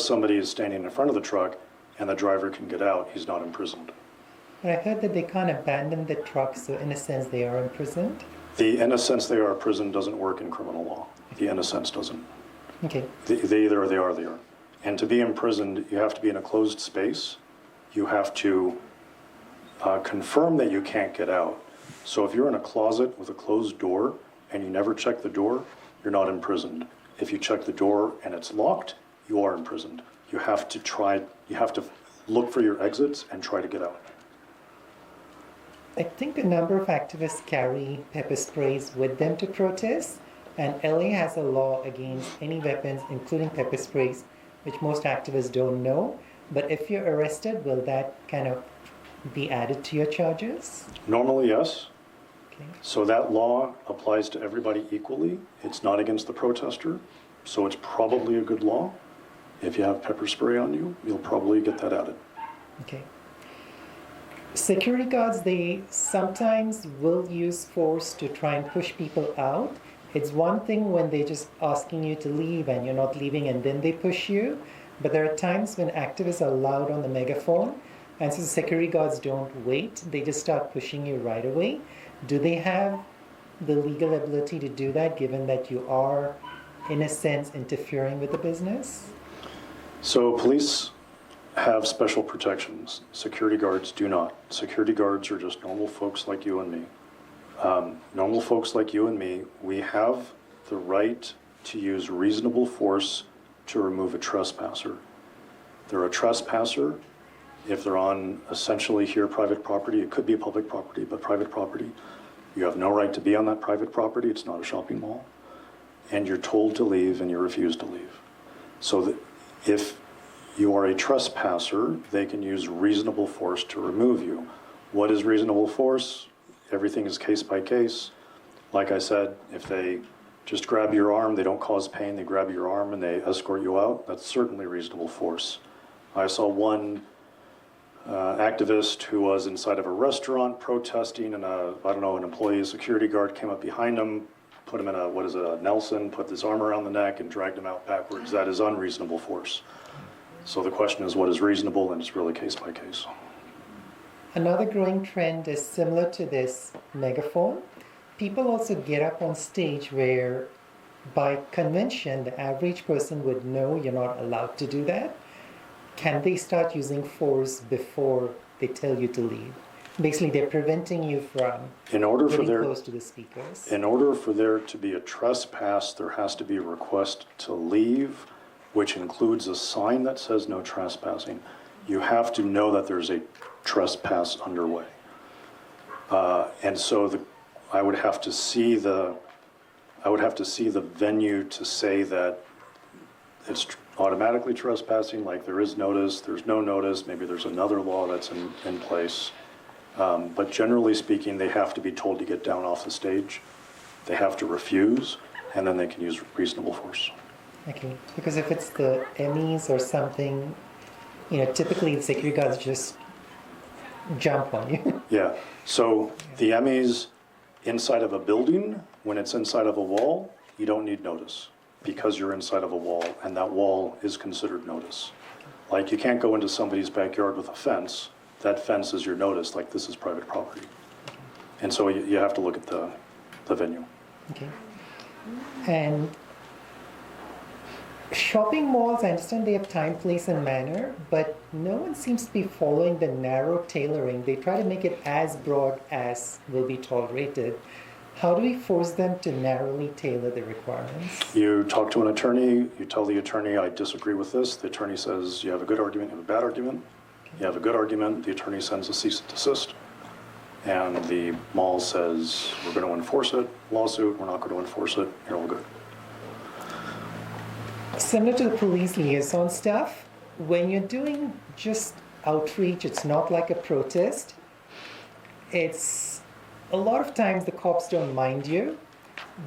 somebody is standing in front of the truck and the driver can get out, he's not imprisoned. But I heard that they can't abandon the truck, so in a sense they are imprisoned. The in a sense they are imprisoned doesn't work in criminal law. The in a sense doesn't. Okay. They either or they are, they are. And to be imprisoned, you have to be in a closed space. You have to confirm that you can't get out. So if you're in a closet with a closed door and you never check the door, you're not imprisoned. If you check the door and it's locked, you are imprisoned. You have to look for your exits and try to get out. I think a number of activists carry pepper sprays with them to protest, and LA has a law against any weapons, including pepper sprays, which most activists don't know. But if you're arrested, will that kind of be added to your charges? Normally, yes. Okay. So that law applies to everybody equally. It's not against the protester, so it's probably a good law. If you have pepper spray on you, you'll probably get that added. Okay. Security guards, they sometimes will use force to try and push people out. It's one thing when they're just asking you to leave and you're not leaving and then they push you. But there are times when activists are loud on the megaphone, and so the security guards don't wait. They just start pushing you right away. Do they have the legal ability to do that, given that you are, in a sense, interfering with the business? So police have special protections. Security guards do not. Security guards are just normal folks like you and me. Normal folks like you and me, we have the right to use reasonable force to remove a trespasser. They're a trespasser if they're on essentially here private property. It could be public property, but private property. You have no right to be on that private property. It's not a shopping mall. And you're told to leave and you refuse to leave. So that if you are a trespasser, they can use reasonable force to remove you. What is reasonable force? Everything is case by case. Like I said, if they just grab your arm, they don't cause pain, they grab your arm and they escort you out, that's certainly reasonable force. I saw one activist who was inside of a restaurant protesting, and an employee, a security guard came up behind him, put him in a Nelson, put his arm around the neck and dragged him out backwards. That is unreasonable force. So the question is, what is reasonable, and it's really case by case. Another growing trend is similar to this megaphone. People also get up on stage where, by convention, the average person would know you're not allowed to do that. Can they start using force before they tell you to leave? Basically, they're preventing you from getting close to the speakers. In order for there to be a trespass, there has to be a request to leave, which includes a sign that says no trespassing. You have to know that there's a trespass underway. And so I would have to see the venue to say that it's automatically trespassing, like there is notice, there's no notice, maybe there's another law that's in place. But generally speaking, they have to be told to get down off the stage. They have to refuse, and then they can use reasonable force. Okay, because if it's the Emmys or something, typically the security guards just jump on you. Yeah, so the Emmys inside of a building, when it's inside of a wall, you don't need notice because you're inside of a wall, and that wall is considered notice. Like, you can't go into somebody's backyard with a fence. That fence is your notice, like this is private property. And so you have to look at the venue. Okay. And shopping malls, I understand they have time, place, and manner, but no one seems to be following the narrow tailoring. They try to make it as broad as will be tolerated. How do we force them to narrowly tailor the requirements? You talk to an attorney, you tell the attorney, I disagree with this. The attorney says, you have a good argument, you have a bad argument. You have a good argument, the attorney sends a cease and desist. And the mall says, we're going to enforce it, lawsuit, we're not going to enforce it, you're all good. Similar to the police liaison stuff, when you're doing just outreach, it's not like a protest. It's a lot of times the cops don't mind you,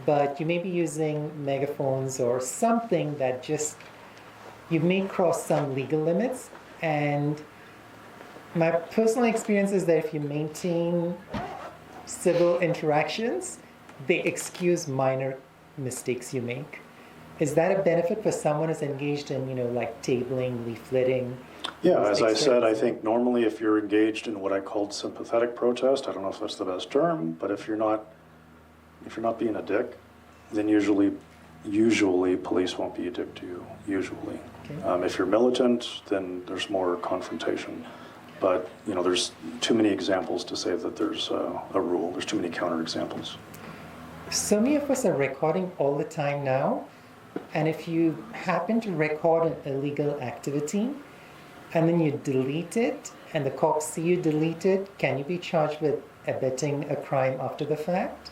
but you may be using megaphones or something that just, you may cross some legal limits. And my personal experience is that if you maintain civil interactions, they excuse minor mistakes you make. Is that a benefit for someone who's engaged in, like tabling, leafleting? Yeah, as I said, I think normally if you're engaged in what I called sympathetic protest, I don't know if that's the best term, but if you're not being a dick, then usually police won't be a dick to you, usually. Okay. If you're militant, then there's more confrontation. But, there's too many examples to say that there's a rule. There's too many counterexamples. So many of us are recording all the time now. And if you happen to record an illegal activity and then you delete it and the cops see you delete it, can you be charged with abetting a crime after the fact?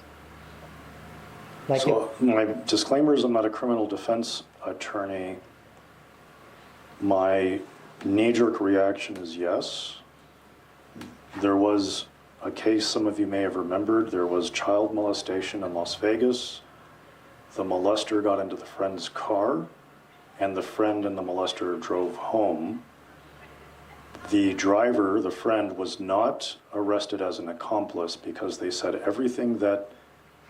So my disclaimer is I'm not a criminal defense attorney. My knee-jerk reaction is yes. There was a case some of you may have remembered. There was child molestation in Las Vegas. The molester got into the friend's car, and the friend and the molester drove home. The driver, the friend, was not arrested as an accomplice because they said everything that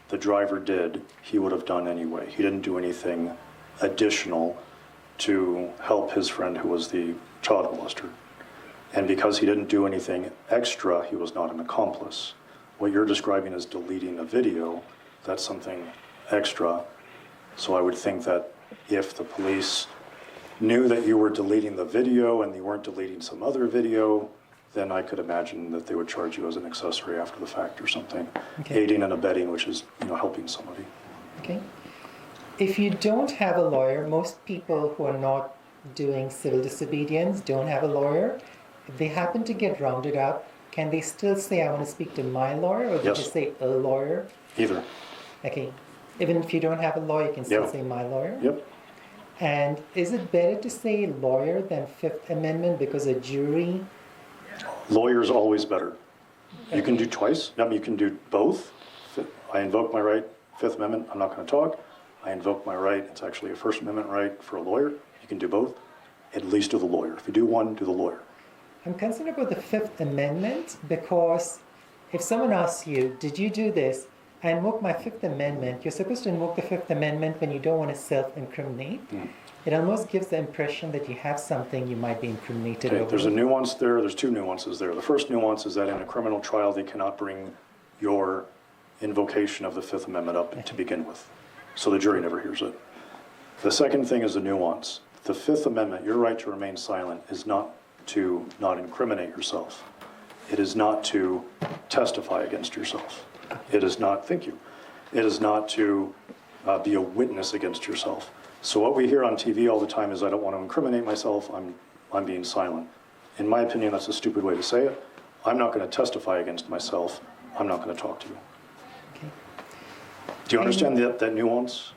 the driver did, he would have done anyway. He didn't do anything additional to help his friend who was the child molester. And because he didn't do anything extra, he was not an accomplice. What you're describing as deleting a video, that's something extra. So I would think that if the police knew that you were deleting the video and you weren't deleting some other video, then I could imagine that they would charge you as an accessory after the fact or something. Okay. Aiding and abetting, which is, helping somebody. Okay. If you don't have a lawyer, most people who are not doing civil disobedience don't have a lawyer. If they happen to get rounded up, can they still say, I want to speak to my lawyer, or they just say a lawyer? Either. Okay. Even if you don't have a lawyer, you can still say my lawyer? Yep. And is it better to say lawyer than Fifth Amendment because a jury? Lawyer is always better. You can do twice. You can do both. I invoke my right Fifth Amendment, I'm not going to talk. I invoke my right. It's actually a First Amendment right for a lawyer. You can do both. At least do the lawyer. If you do one, do the lawyer. I'm concerned about the Fifth Amendment because if someone asks you, did you do this? I invoke my Fifth Amendment. You're supposed to invoke the Fifth Amendment when you don't want to self-incriminate. It almost gives the impression that you have something you might be incriminated Okay, over. there's a nuance there. There's two nuances there. The first nuance is that in a criminal trial, they cannot bring your invocation of the Fifth Amendment up to begin with. So the jury never hears it. The second thing is a nuance. The Fifth Amendment, your right to remain silent, is not to not incriminate yourself. It is not to testify against yourself. It is not, thank you, it is not to be a witness against yourself. So what we hear on TV all the time is, I don't want to incriminate myself, I'm being silent. In my opinion, that's a stupid way to say it. I'm not going to testify against myself. I'm not going to talk to you. Okay. Do you understand that nuance?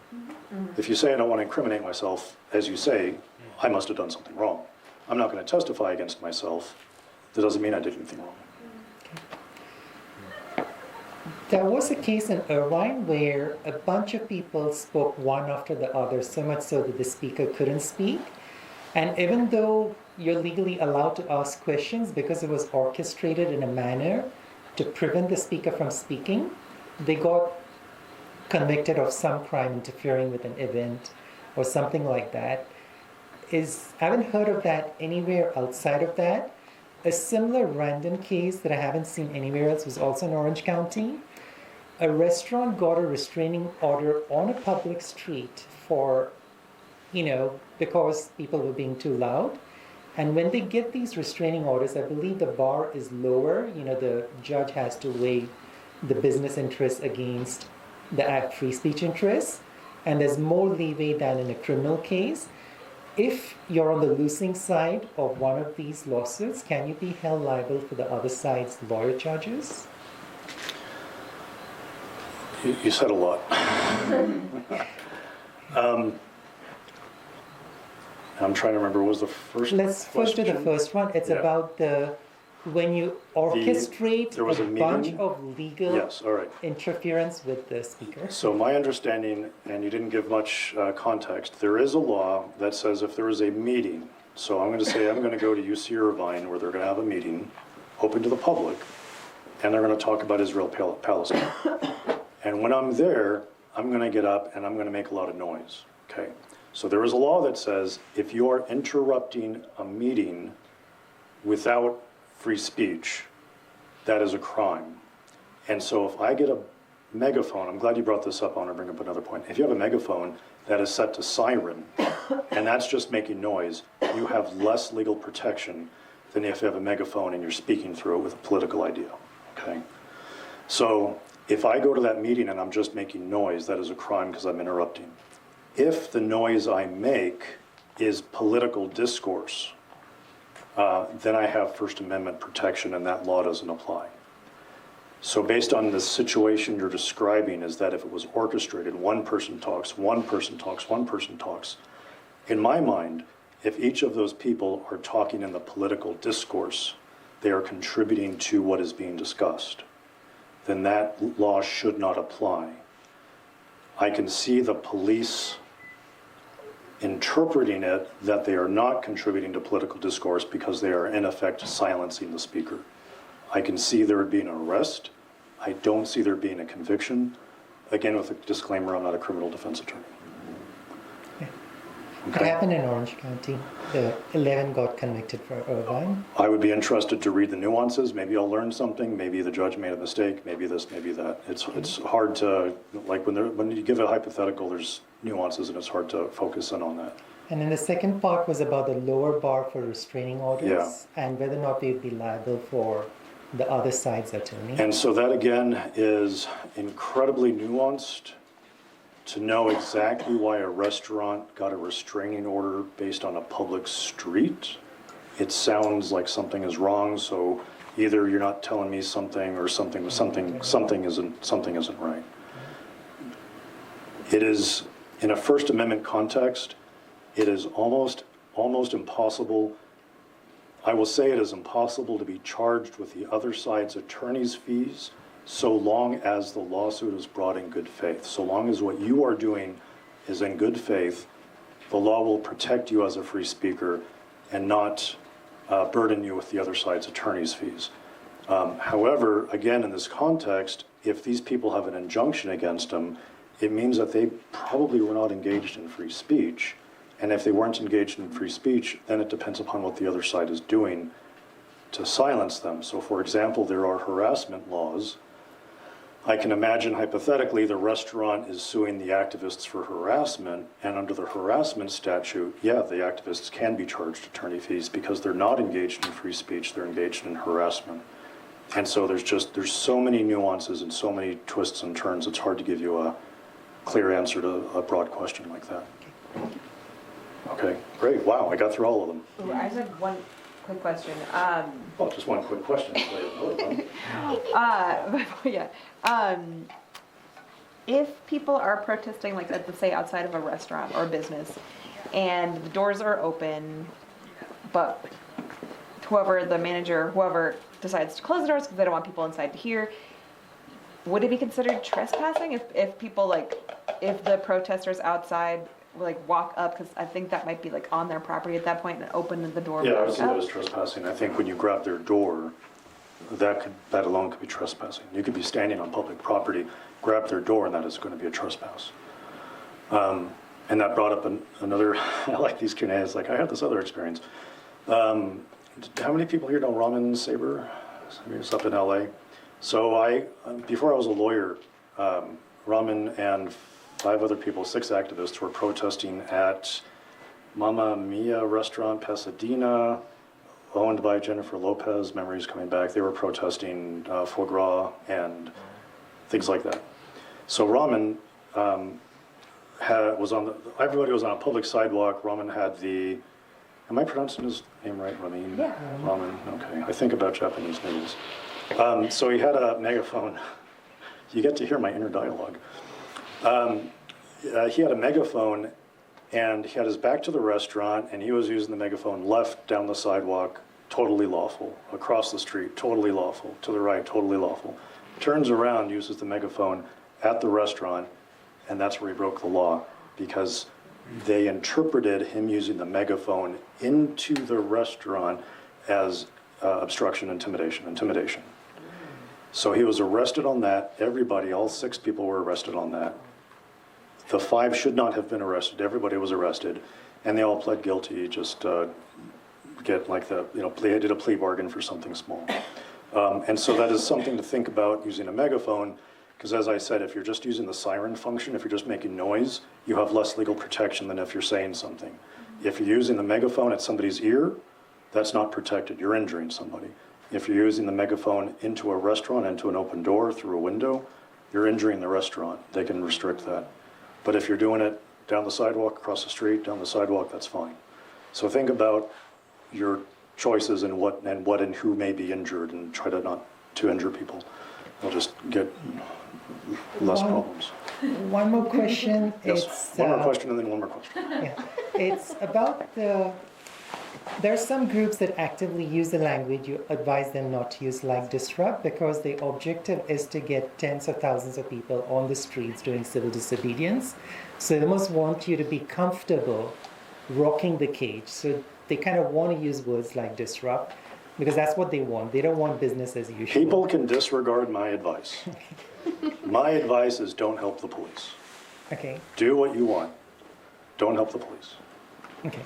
If you say I don't want to incriminate myself, as you say, I must have done something wrong. I'm not going to testify against myself. That doesn't mean I did anything wrong. There was a case in Irvine where a bunch of people spoke one after the other, so much so that the speaker couldn't speak. And even though you're legally allowed to ask questions, because it was orchestrated in a manner to prevent the speaker from speaking, they got convicted of some crime interfering with an event or something like that. I haven't heard of that anywhere outside of that. A similar random case that I haven't seen anywhere else was also in Orange County. A restaurant got a restraining order on a public street for, because people were being too loud. And when they get these restraining orders, I believe the bar is lower. The judge has to weigh the business interests against the free speech interests. And there's more leeway than in a criminal case. If you're on the losing side of one of these lawsuits, can you be held liable for the other side's lawyer charges? You said a lot. I'm trying to remember, what was the first Let's first do the first one. It's about when you orchestrate there was a a bunch meeting? of legal Yes, all right. interference with the speaker. So my understanding, and you didn't give much context, there is a law that says if there is a meeting, so I'm going to say I'm going to go to UC Irvine where they're going to have a meeting open to the public, and they're going to talk about Israel-Palestine. And when I'm there, I'm going to get up and I'm going to make a lot of noise, okay? So there is a law that says if you're interrupting a meeting without free speech, that is a crime. And so if I get a megaphone, I'm glad you brought this up, I want to bring up another point. If you have a megaphone that is set to siren, and that's just making noise, you have less legal protection than if you have a megaphone and you're speaking through it with a political idea, okay? So if I go to that meeting and I'm just making noise, that is a crime because I'm interrupting. If the noise I make is political discourse, then I have First Amendment protection and that law doesn't apply. So based on the situation you're describing is that if it was orchestrated, one person talks, one person talks, one person talks. In my mind, if each of those people are talking in the political discourse, they are contributing to what is being discussed, then that law should not apply. I can see the police interpreting it that they are not contributing to political discourse because they are in effect silencing the speaker. I can see there being an arrest. I don't see there being a conviction. Again, with a disclaimer, I'm not a criminal defense attorney. It happened in Orange County. The 11 got convicted for Irvine. I would be interested to read the nuances. Maybe I'll learn something. Maybe the judge made a mistake. Maybe this, maybe that. It's hard to, like when you give a hypothetical, there's nuances and it's hard to focus in on that. And then the second part was about the lower bar for restraining orders and whether or not they would be liable for the other side's attorney. And so that again is incredibly nuanced to know exactly why a restaurant got a restraining order based on a public street. It sounds like something is wrong, so either you're not telling me something or something isn't right. It is, in a First Amendment context, it is almost impossible. I will say it is impossible to be charged with the other side's attorney's fees so long as the lawsuit is brought in good faith. So long as what you are doing is in good faith, the law will protect you as a free speaker and not burden you with the other side's attorney's fees. However, again, in this context, if these people have an injunction against them, it means that they probably were not engaged in free speech. And if they weren't engaged in free speech, then it depends upon what the other side is doing to silence them. So for example, there are harassment laws. I can imagine hypothetically the restaurant is suing the activists for harassment, and under the harassment statute, yeah, the activists can be charged attorney fees because they're not engaged in free speech, they're engaged in harassment. And so there's so many nuances and so many twists and turns, it's hard to give you a clear answer to a broad question like that. Okay, great, wow, I got through all of them. Ooh, I just have one quick question. Well, just one quick question. If people are protesting, like let's say outside of a restaurant or a business, and the doors are open, but whoever the manager, whoever decides to close the doors because they don't want people inside to hear, would it be considered trespassing if people like, if the protesters outside like walk up, because I think that might be like on their property at that point and open the door. Yeah, I would see that as trespassing. I think when you grab their door, that alone could be trespassing. You could be standing on public property, grab their door, and that is going to be a trespass. And that brought up another, I like these Q&As, like I had this other experience. How many people here know Raman Saber? It's up in LA. So before I was a lawyer, Raman and 5 other people, 6 activists, were protesting at Mamma Mia restaurant, Pasadena, owned by Jennifer Lopez, memories coming back. They were protesting foie gras and things like that. So Raman everybody was on a public sidewalk. Raman had am I pronouncing his name right, Ramin? Yeah. Raman, okay. I think about Japanese names. So he had a megaphone. You get to hear my inner dialogue. He had a megaphone, and he had his back to the restaurant, and he was using the megaphone left down the sidewalk, totally lawful. Across the street, totally lawful. To the right, totally lawful. Turns around, uses the megaphone at the restaurant, and that's where he broke the law, because they interpreted him using the megaphone into the restaurant as obstruction, intimidation. So he was arrested on that. Everybody, all 6 people were arrested on that. The 5 should not have been arrested. Everybody was arrested, and they all pled guilty. Just get like they did a plea bargain for something small. And so that is something to think about using a megaphone, because as I said, if you're just using the siren function, if you're just making noise, you have less legal protection than if you're saying something. If you're using the megaphone at somebody's ear, that's not protected. You're injuring somebody. If you're using the megaphone into a restaurant, into an open door, through a window, you're injuring the restaurant. They can restrict that. But if you're doing it down the sidewalk, across the street, down the sidewalk, that's fine. So think about your choices and what and who may be injured, and try to not to injure people. You'll just get less problems. One more question. Yes, one more question and then one more question. Yeah. It's about there are some groups that actively use the language you advise them not to use, like disrupt, because the objective is to get tens of thousands of people on the streets doing civil disobedience. So they must want you to be comfortable rocking the cage. So they kind of want to use words like disrupt, because that's what they want. They don't want business as usual. People can disregard my advice. My advice is don't help the police. Okay. Do what you want. Don't help the police. Okay.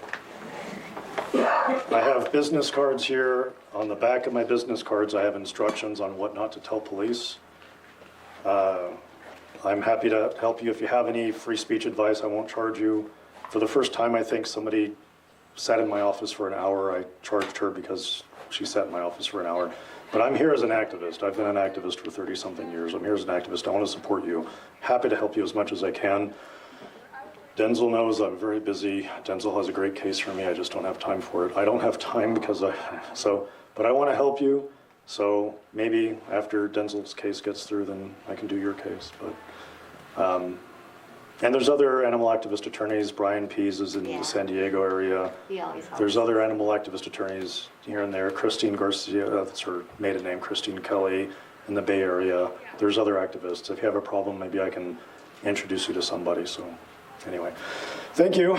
I have business cards here. On the back of my business cards, I have instructions on what not to tell police. I'm happy to help you if you have any free speech advice. I won't charge you. For the first time, I think somebody sat in my office for an hour. I charged her because she sat in my office for an hour. But I'm here as an activist. I've been an activist for 30-something years. I'm here as an activist. I want to support you. Happy to help you as much as I can. Denzel knows I'm very busy. Denzel has a great case for me. I just don't have time for it. I don't have time because but I want to help you. So maybe after Denzel's case gets through, then I can do your case. But and there's other animal activist attorneys. Brian Pease is in the San Diego area. He always helps. There's other animal activist attorneys here and there. Christine Garcia, that's her maiden name, Christine Kelly. in the Bay Area. There's other activists. If you have a problem, maybe I can introduce you to somebody. So anyway, thank you.